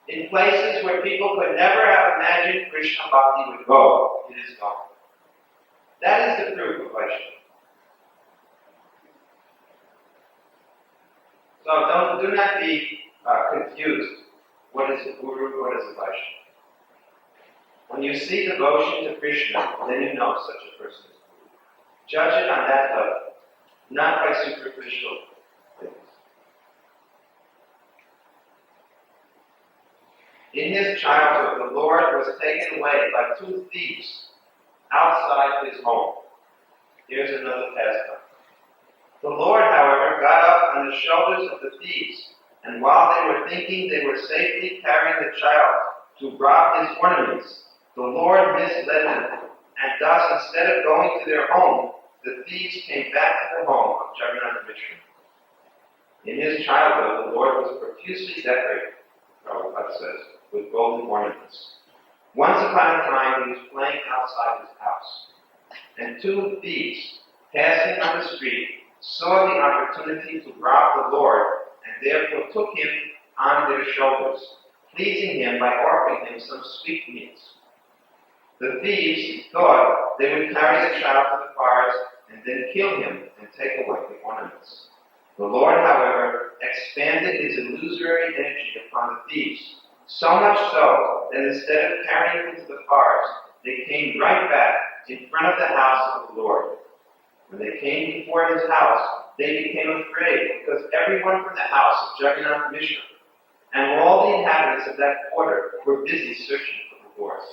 In places where people could never have imagined Krishna Bhakti would go, it is gone. That is the proof of Vaishnava. So do not be confused. What is a guru? What is a Vaishnava? When you see devotion to Krishna, then you know such a person is a guru. Judge it on that level, not by superficial things. In his childhood, the Lord was taken away by two thieves outside his home. Here's another pastime. The Lord, however, got up on the shoulders of the thieves, and while they were thinking they were safely carrying the child to rob his ornaments, the Lord misled them, and thus, instead of going to their home, the thieves came back to the home of Jagannath Mishra. In his childhood, the Lord was profusely decorated, Prabhupada says, with golden ornaments. Once upon a time, he was playing outside his house, and two thieves, passing on the street, saw the opportunity to rob the Lord, and therefore took him on their shoulders, pleasing him by offering him some sweetmeats. The thieves thought they would carry the child to the forest and then kill him and take away the ornaments. The Lord, however, expanded his illusory energy upon the thieves, so much so that instead of carrying him to the forest, they came right back in front of the house of the Lord. When they came before his house, they became afraid because everyone from the house of Jagannath Mishra and all the inhabitants of that quarter were busy searching for the horse.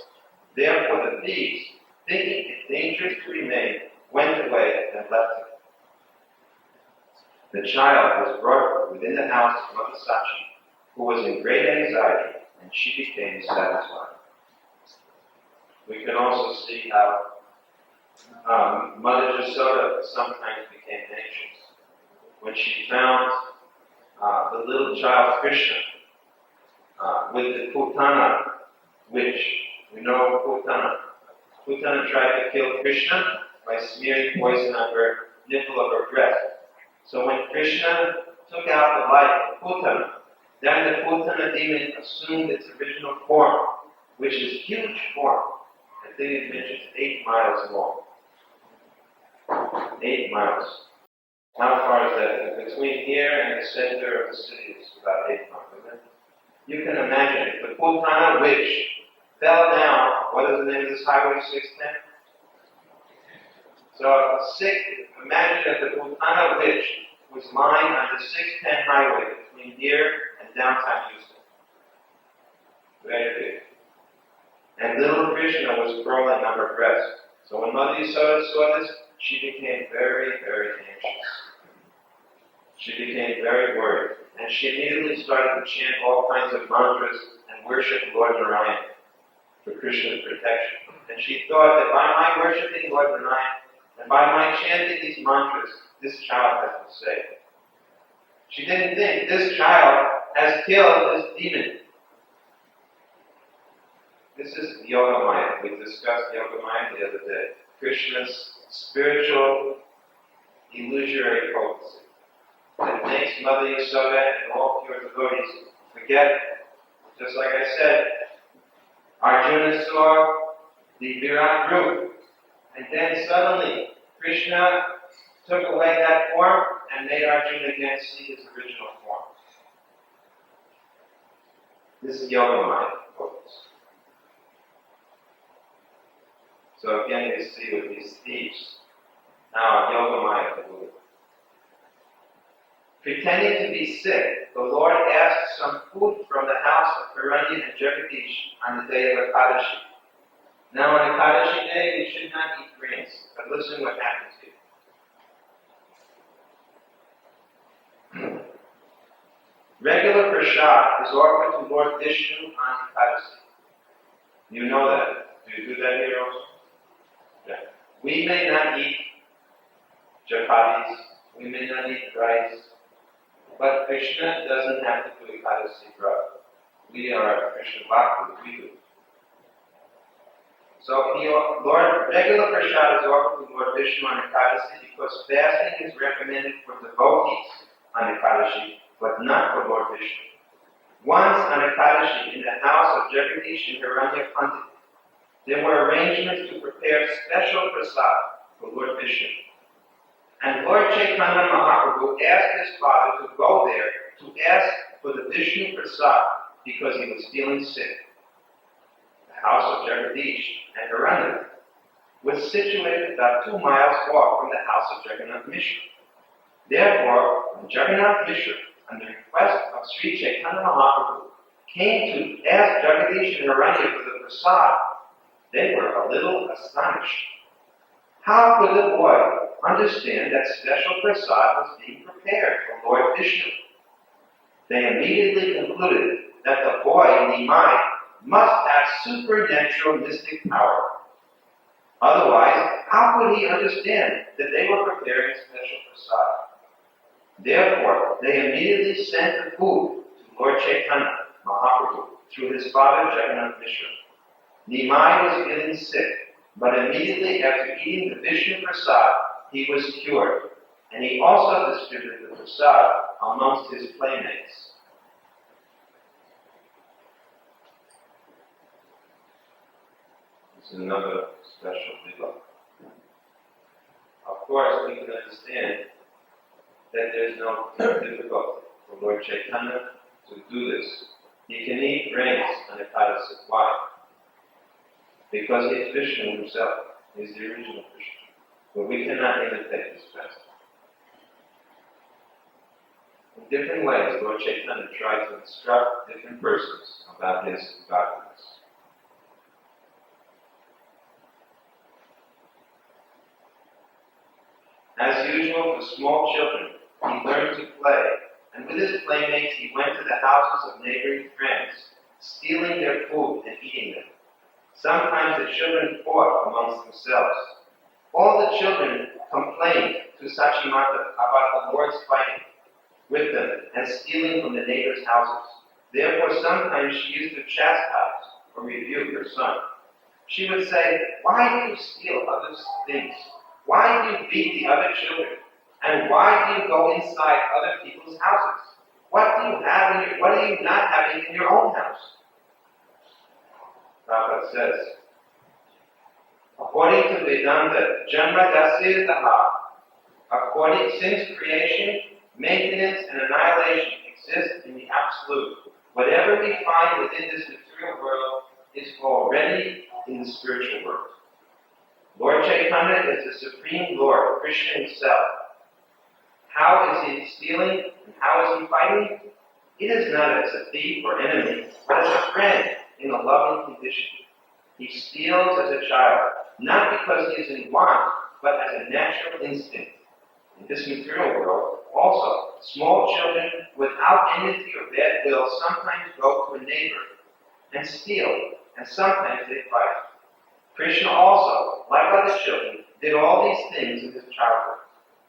Therefore the thieves, thinking it dangerous to remain, went away and left him. The child was brought within the house of Mother Sachi, who was in great anxiety, and she became satisfied. We can also see how Mother Yasoda sometimes became anxious when she found the little child Krishna with the Putana witch. We know Putana. Putana tried to kill Krishna by smearing poison on her nipple of her breast. So when Krishna took out the life of Putana, then the Putana demon assumed its original form, which is huge form. I think it mentions 8 miles long. 8 miles. How far is that? Between here and the center of the city is about 8 miles, isn't it? You can imagine if the Putana witch fell down, what is the name of this highway, 610? So imagine if the Putana witch was lying on the 610 highway between here and downtown Houston. Very big. And little Krishna was crawling on her breast. So when Mother Yasoda saw this, she became very, very anxious. She became very worried. And she immediately started to chant all kinds of mantras and worship Lord Narayan for Krishna's protection. And she thought that by my worshiping Lord Narayan and by my chanting these mantras, this child has been saved. She didn't think this child has killed this demon. This is Yoga Maya. We discussed Yoga Maya the other day. Krishna's spiritual illusory potency. It makes Mother Yasoda and all pure devotees forget, just like I said, Arjuna saw the Virat root, and then suddenly Krishna took away that form and made Arjuna again see his original form. This is Yoga Maya focus. So again, you see with these thieves. Now, Yoga Maya Buddha. Pretending to be sick, the Lord asked some food from the house of Hiranya and Jagadish on the day of Ekadashi. Now, on Ekadashi day, you should not eat grains, but listen what happens here. Regular prasad is offered to Lord Vishnu on Ekadashi. You know that. Do you do that here also? Yeah. We may not eat chapatis, we may not eat rice, but Krishna doesn't have to do Ekadasi for us. We are Krishna Bhakti, we do. So regular prasad is offered to Lord Vishnu on Ekadasi because fasting is recommended for devotees on Ekadashi, but not for Lord Vishnu. Once on Ekadashi, in the house of Jagadish and Hiranya Pandit, there were arrangements to prepare special prasad for Lord Vishnu. And Lord Chaitanya Mahaprabhu asked his father to go there to ask for the Vishnu prasad because he was feeling sick. The house of Jagadish and Hiranya was situated about 2 miles off from the house of Jagannath Mishra. Therefore, when Jagannath Mishra, on the request of Sri Chaitanya Mahaprabhu, came to ask Jagadish and Hiranya for the prasad, they were a little astonished. How could the boy understand that special prasad was being prepared for Lord Vishnu? They immediately concluded that the boy, Nimai, must have supernatural mystic power. Otherwise, how could he understand that they were preparing special prasad? Therefore, they immediately sent the food to Lord Chaitanya Mahaprabhu through his father Jagannath Mishra. Nimai was feeling sick, but immediately after eating the Vishnu prasad, he was cured, and he also distributed the prasad amongst his playmates. This is another special lila. Of course, we can understand that there's no difficulty for Lord Chaitanya to do this. He can eat grains on Ekadasi. Why? Because he is Vishnu himself. He is the original Vishnu. But we cannot imitate his fast. In different ways, Lord Chaitanya tried to instruct different persons about his godliness. As usual for small children, he learned to play, and with his playmates he went to the houses of neighboring friends, stealing their food and eating them. Sometimes the children fought amongst themselves. All the children complained to Sachimata about the Lord's fighting with them and stealing from the neighbors' houses. Therefore, sometimes she used to chastise or rebuke her son. She would say, "Why do you steal others' things? Why do you beat the other children? And why do you go inside other people's houses? What do you have what are you not having in your own house?" Prabhupada says, according to Vedanta, Janma Dasya Daha, since creation, maintenance, and annihilation exist in the Absolute, whatever we find within this material world is already in the spiritual world. Lord Chaitanya is the Supreme Lord, Krishna himself. How is he stealing and how is he fighting? It is not as a thief or enemy, but as a friend in a loving condition. He steals as a child, not because he is in want, but as a natural instinct. In this material world, also, small children without enmity or bad will sometimes go to a neighbor and steal, and sometimes they fight. Krishna also, like other children, did all these things in his childhood.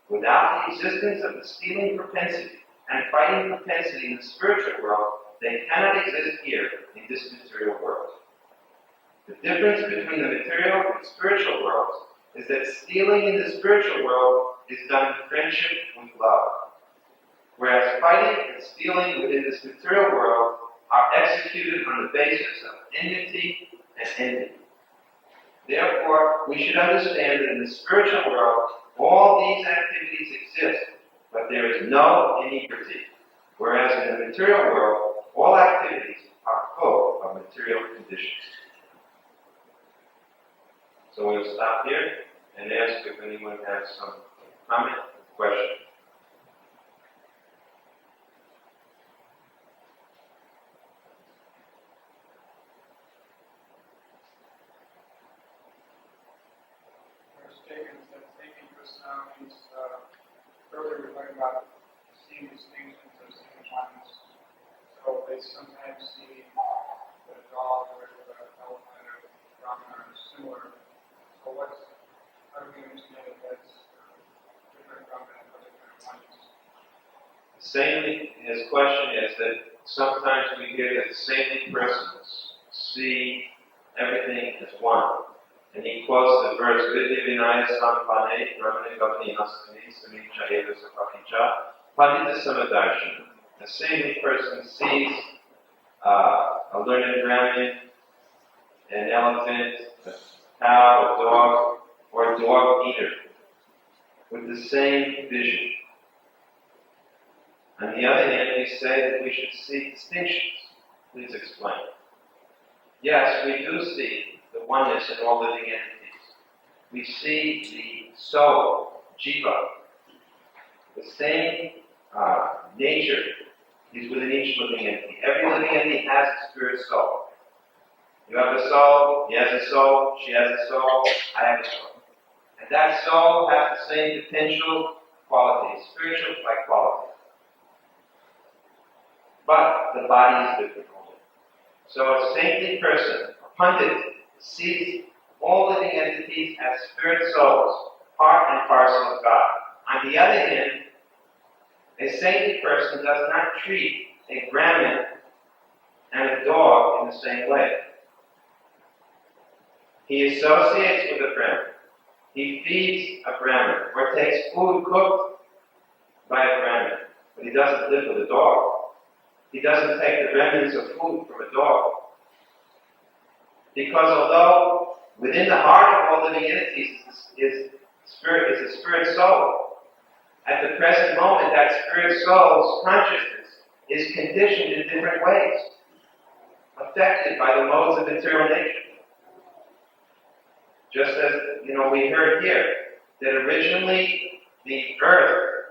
Without the existence of the stealing propensity and fighting propensity in the spiritual world, they cannot exist here in this material world. The difference between the material and spiritual worlds is that stealing in the spiritual world is done in friendship with love, whereas fighting and stealing within this material world are executed on the basis of enmity and envy. Therefore, we should understand that in the spiritual world, all these activities exist, but there is no iniquity, whereas in the material world, all activities are full of material conditions. So we'll stop here and ask if anyone has some comment or question. There's statements that thinking Krishna means earlier we talked about seeing distinctions or seeing oneness. So they sometimes see the dog or the elephant or the brahmana are similar. So how do we understand that that's different from that particular oneness? His question is that sometimes we hear that saintly persons see everything as one. And he quotes the verse, Vidya Vinaya Sampane, Brahmane Gavani Hastani, Sami Chayeva Sapaticha, Pandita Samadarshana. A saintly person sees a learned Brahmin, an elephant, a cow, a dog, or a dog eater, with the same vision. On the other hand, we say that we should see distinctions. Please explain. Yes, we do see the oneness in all living entities. We see the soul, jiva. The same nature is within each living entity. Every living entity has a spirit soul. You have a soul, he has a soul, she has a soul, I have a soul. And that soul has the same potential qualities, spiritual-like qualities. But the body is different only. So a saintly person, a pandit, sees all living entities as spirit souls, part and parcel of God. On the other hand, a saintly person does not treat a Brahmin and a dog in the same way. He associates with a Brahmin. He feeds a Brahmin or takes food cooked by a Brahmin, but he doesn't live with a dog. He doesn't take the remnants of food from a dog. Because although within the heart of all living entities is a spirit soul, at the present moment that spirit soul's consciousness is conditioned in different ways, affected by the modes of material nature. Just as, we heard here, that originally the earth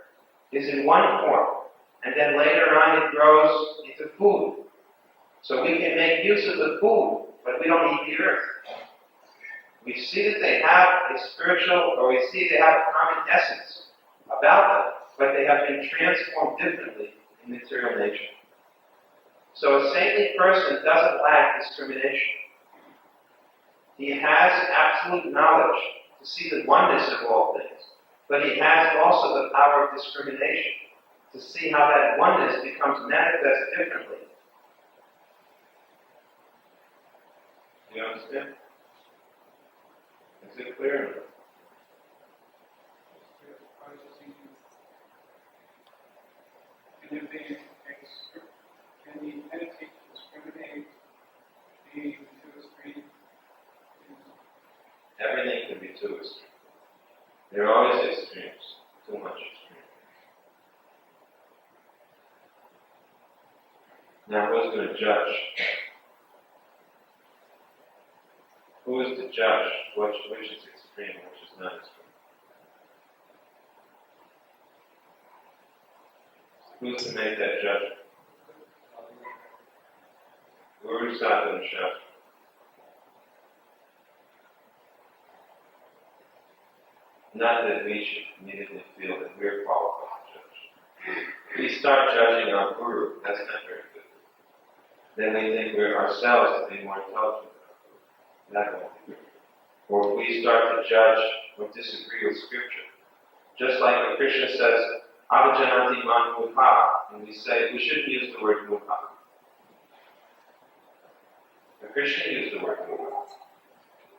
is in one form, and then later on it grows into food. So we can make use of the food, but we don't eat the earth. We see that they have a spiritual, or we see they have a common essence about them, but they have been transformed differently in material nature. So a saintly person doesn't lack discrimination. He has absolute knowledge to see the oneness of all things, but he has also the power of discrimination to see how that oneness becomes manifest differently. Do you understand? Is it clear enough? Can the entity discriminate the two extremes? Everything can be too extreme. There are always extremes, too much extreme. Now, who's going to judge? Who is to judge which is extreme, which is not extreme? Who's to make that judgment? Guru's not going to show. Not that we should immediately feel that we're qualified to judge. If we start judging our Guru, that's not very good. Then we think we're ourselves to be more intelligent than our Guru. That won't be good. Or if we start to judge or disagree with Scripture, just like when Krishna says, Avajanati man mukha, and we say we shouldn't use the word mukha. But Krishna used the word mukha.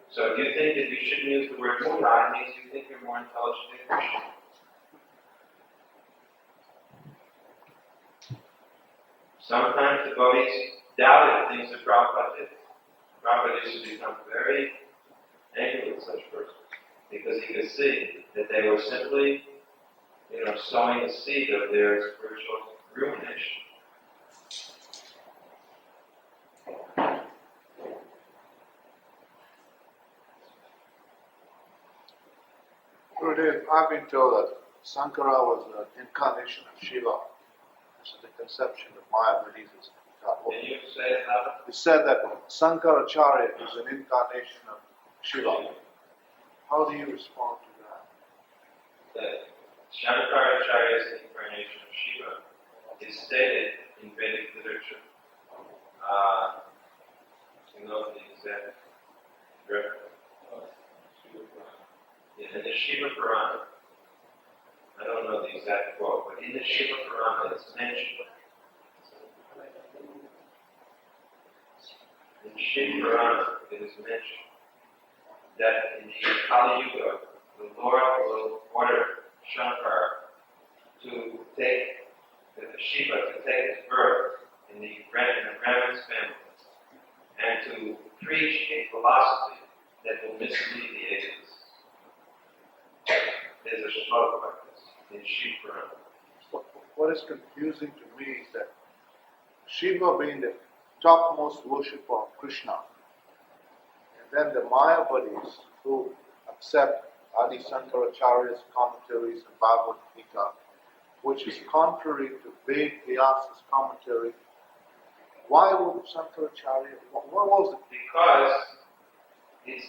So if you think that you shouldn't use the word mukha, it means you think you're more intelligent than Krishna. Sometimes devotees doubted things that Prabhupada did. Prabhupada used to become very angry with such persons because he could see that they were simply sowing the seed of their spiritual ruination. Gurudev, I've been told that Sankara was an incarnation of Shiva. This is the conception of Mayavadis. Can you say it louder? It said that Sankaracharya is an incarnation of Shiva. How do you respond to that? That Shankaracharya's incarnation of Shiva is stated in Vedic literature. You know the exact reference? In the Shiva Purana, I don't know the exact quote, but in the Shiva Purana it's mentioned. In Shiva Purana it is mentioned that in the Kali Yuga, the Lord will order Shankar to take Shiva to take his birth in the Brahmin's family and to preach a philosophy that will mislead the atheists. There's a shloka like this in Shiva Purana. What is confusing to me is that Shiva being the topmost worshipper of Krishna, and then the Mayavadis who accept Adi Sankaracharya's commentaries and Bhagavad Gita, which is contrary to Vyasa's commentary. Why would Sankaracharya, what was it? Because you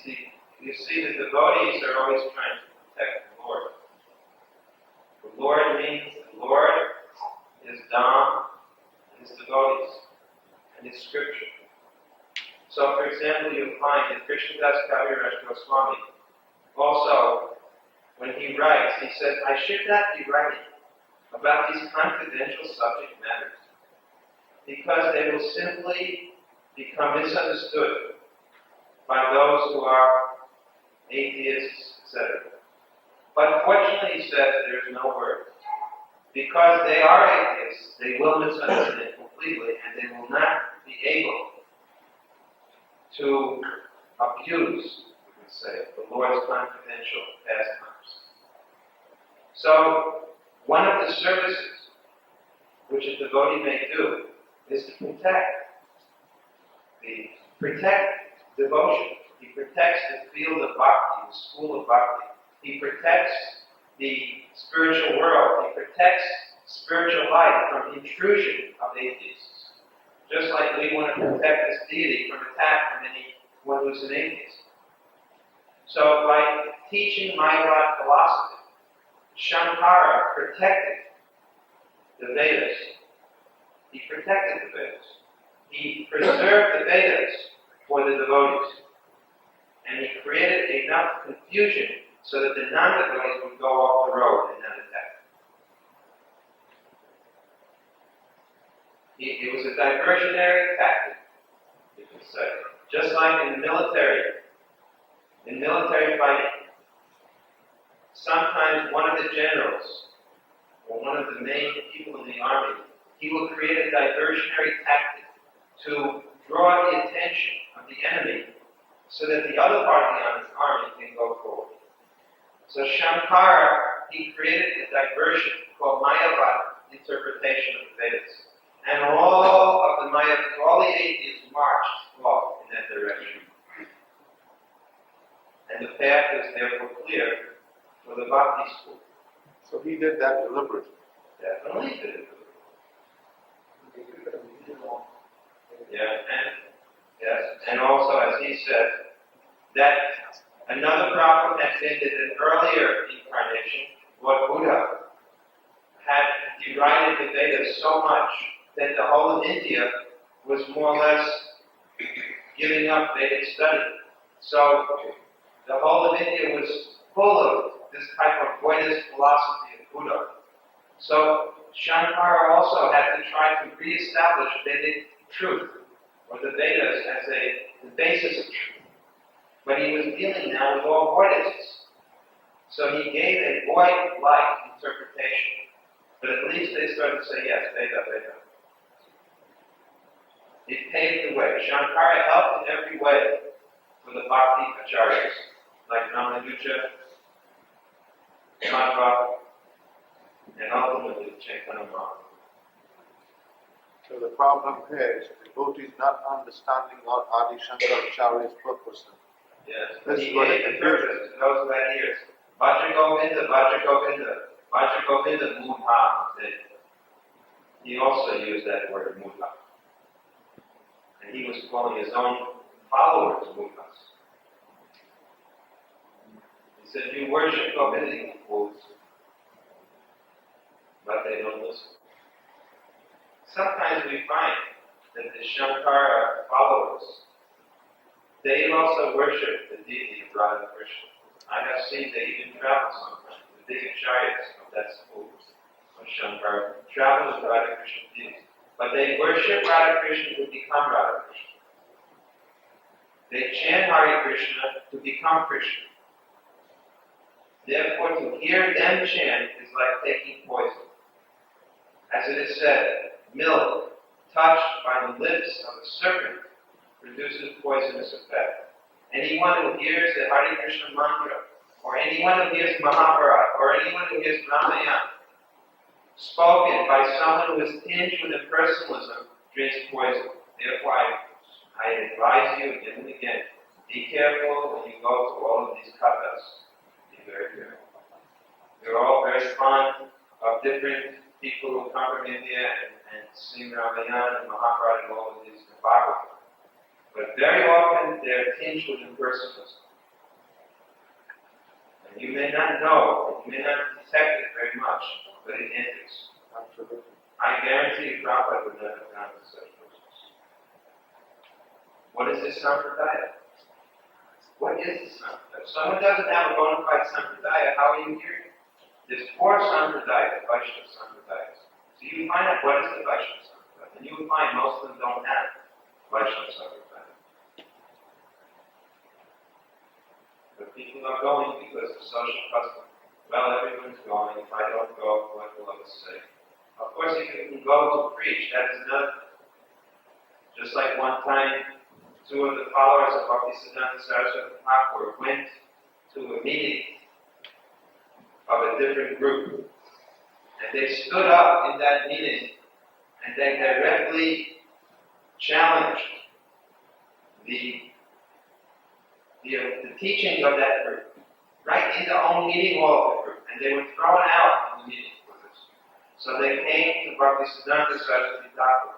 see the devotees are always trying to protect the Lord. The Lord means the Lord, His Dham, and His devotees, and His scripture. So, for example, you'll find that Krishna Goswami also, when he writes, he says, I should not be writing about these confidential subject matters because they will simply become misunderstood by those who are atheists, etc. But fortunately, he says, there's no word. Because they are atheists, they will misunderstand completely, and they will not be able to abuse, we can say, the Lord's confidential pastimes. So, one of the services which a devotee may do is to protect devotion. He protects the field of Bhakti, the school of Bhakti. He protects the spiritual world. He protects spiritual life from intrusion of atheists. Just like we want to protect this deity from attack from anyone who's an atheist. So by teaching Mayavad philosophy, Shankara protected the Vedas. He protected the Vedas. He preserved the Vedas for the devotees. And he created enough confusion so that the non-devotees would go off the road and not attack. It was a diversionary tactic, you could say. Just like in military fighting, sometimes one of the generals or one of the main people in the army, he will create a diversionary tactic to draw the attention of the enemy so that the other part of the army can go forward. So Shankara, he created a diversion called Mayavad interpretation of the Vedas. And all the atheists marched off in that direction. And the path is therefore clear for the Bhakti school. So he did that deliberately. Definitely did it. And also, as he said, that another problem had been that an earlier incarnation, Lord Buddha, had derided the Vedas so much that the whole of India was more or less giving up Vedic study. So the whole of India was full of this type of Buddhist philosophy of Buddha. So Shankara also had to try to re-establish Vedic truth, or the Vedas as the basis of truth. But he was dealing now with all Buddhists. So he gave a void-like interpretation. But at least they started to say, yes, Veda, Veda. It paved the way. Shankara helped in every way for the Bhakti Acharyas, like Ramanuja, Madhva, and ultimately Chaitanya Mahaprabhu. So the problem here is the devotee is not understanding what Adi Shankara Acharya's purpose. Yes, This he is what gave it interpreters to those who had ears. Vajra Govinda, Vajra Govinda, Vajra Govinda, Mudha. He also used that word, Mudha. And he was calling his own followers Mudhas. He said, you worship Govinda, you fools. But they don't listen. Sometimes we find that the Shankara followers, they also worship the deity of Radha Krishna. I have seen they even travel sometimes. The big acharyas of that school of Shankara travel with Radha Krishna deities. But they worship Radha Krishna to become Radha Krishna. They chant Hare Krishna to become Krishna. Therefore, to hear them chant is like taking poison. As it is said, milk touched by the lips of a serpent produces poisonous effect. Anyone who hears the Hare Krishna mantra, or anyone who hears Mahabharata, or anyone who hears Ramayana, spoken by someone who is tinged with impersonalism, drinks poison. Therefore, I advise you again and again, be careful when you go to all of these kathas. Be very careful. They're all very fond of different people who come from India and sing Ramayana and Mahabharata and all of these Bhagavad. But very often they're tinged with impersonalism. And you may not know, you may not detect it very much, but it enters. Absolutely. I guarantee you Prabhupada would never have gone to such persons. What is this sampradaya? What is this sampradaya? If someone doesn't have a bona fide sampradaya, how are you hearing? There's 4 sampradayas, Vaishnava sampradayas. So you find out what is the Vaishnava sampradaya, and you will find most of them don't have Vaishnava sampradaya. But people are going because of social custom. Well, everyone's going. If I don't go, what will others say? Of course, if you can go to preach, that is another thing. Just like one time, 2 of the followers of Bhaktivedanta Swami Prabhupada went to a meeting of a different group. And they stood up in that meeting and they directly challenged the teachings of that group, right in the own meeting hall of the group, and they were thrown out in the meeting for this. So they came to Bhaktivedanta Swami Prabhupada.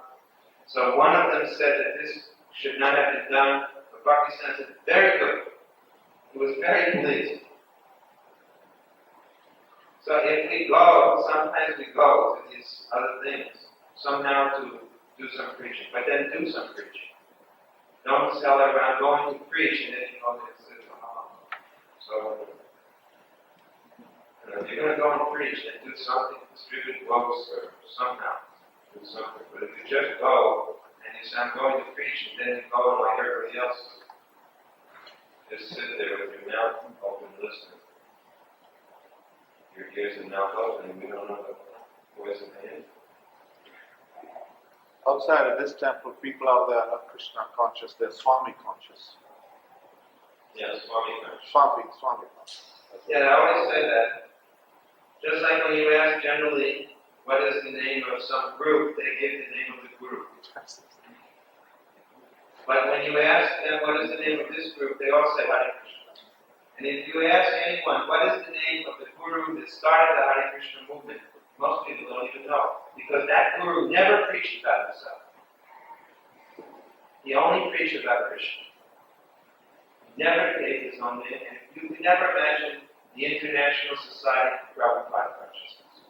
So one of them said that this should not have been done, but Bhaktivedanta said, very good. He was very pleased. So if we go, sometimes we go to these other things, somehow to do some preaching, but then do some preaching. Don't sell around going to preach and then So, if you're going to go and preach and do something, distribute books or somehow, do something. But if you just go and you say, I'm going to preach, and then you go like everybody else, just sit there with your mouth open, listening. Your ears and mouth open, and we don't know the voice of the hand. Outside of this temple, people out there are not Krishna conscious, they're Swami conscious. Yeah, Swami conscious. Swami conscious. Yeah, I always say that. Just like when you ask generally, what is the name of some group, they give the name of the group. But when you ask them, what is the name of this group, they all say Hare Krishna. And if you ask anyone, what is the name of the guru that started the Hare Krishna movement, most people don't even know. Because that guru never preached about himself. He only preached about Krishna. He never gave his own name, and you could never imagine the International Society for Prabhupada Consciousness.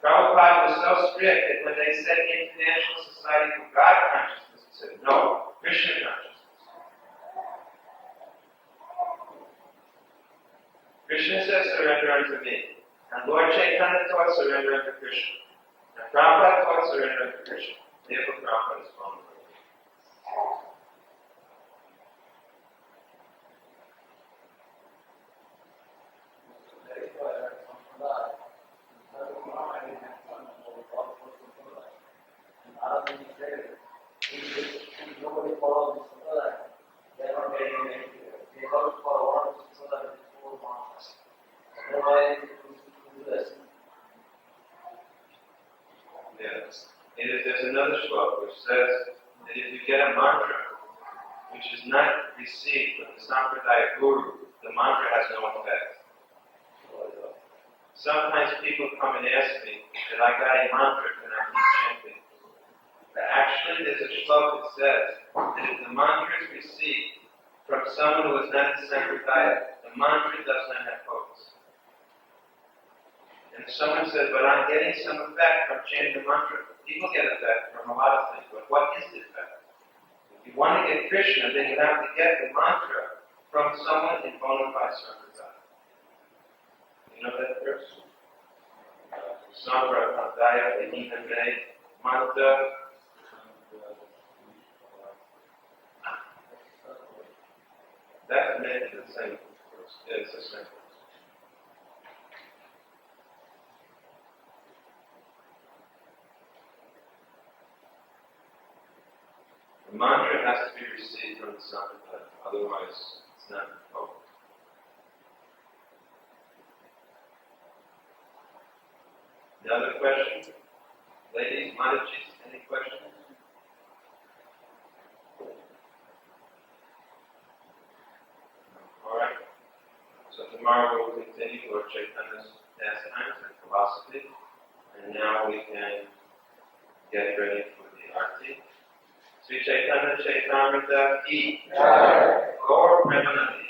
Prabhupada was so strict that when they said International Society for God Consciousness, he said, no, Krishna Consciousness. Krishna says, surrender unto me. And Lord Chaitanya taught surrender unto Krishna. And Prabhupada taught surrender unto Krishna. Therefore, Prabhupada is vulnerable. Nobody follows this Sampradaya. They are not getting anything. They have to follow one of the Sampradaya before Maharaj. Otherwise, they do this. Yes. There's another shloka which says that if you get a mantra which is not received from the Sampradaya Guru, the mantra has no effect. Sometimes people come and ask me that I got a mantra and I keep chanting. But actually there's a shloka that says that if the mantra is received from someone who is not in Sampradaya, the mantra does not have potency. And someone says, but I'm getting some effect from chanting the mantra. People get effect from a lot of things, but what is the effect? If you want to get Krishna, then you have to get the mantra from someone in bona fide Sampradaya. You know that verse? Sampradaya Viname Mantra. That's meant in the same verse. It's the same verse. The mantra has to be received from the Sampradaya, otherwise it's not potent. Another question? Ladies, Maharaji, any questions? Alright. So tomorrow we will continue Lord Chaitanya's pastimes and philosophy. And now we can get ready for the arti. Sri Chaitanya Chaitamrita Ki. Gaur Premanandi.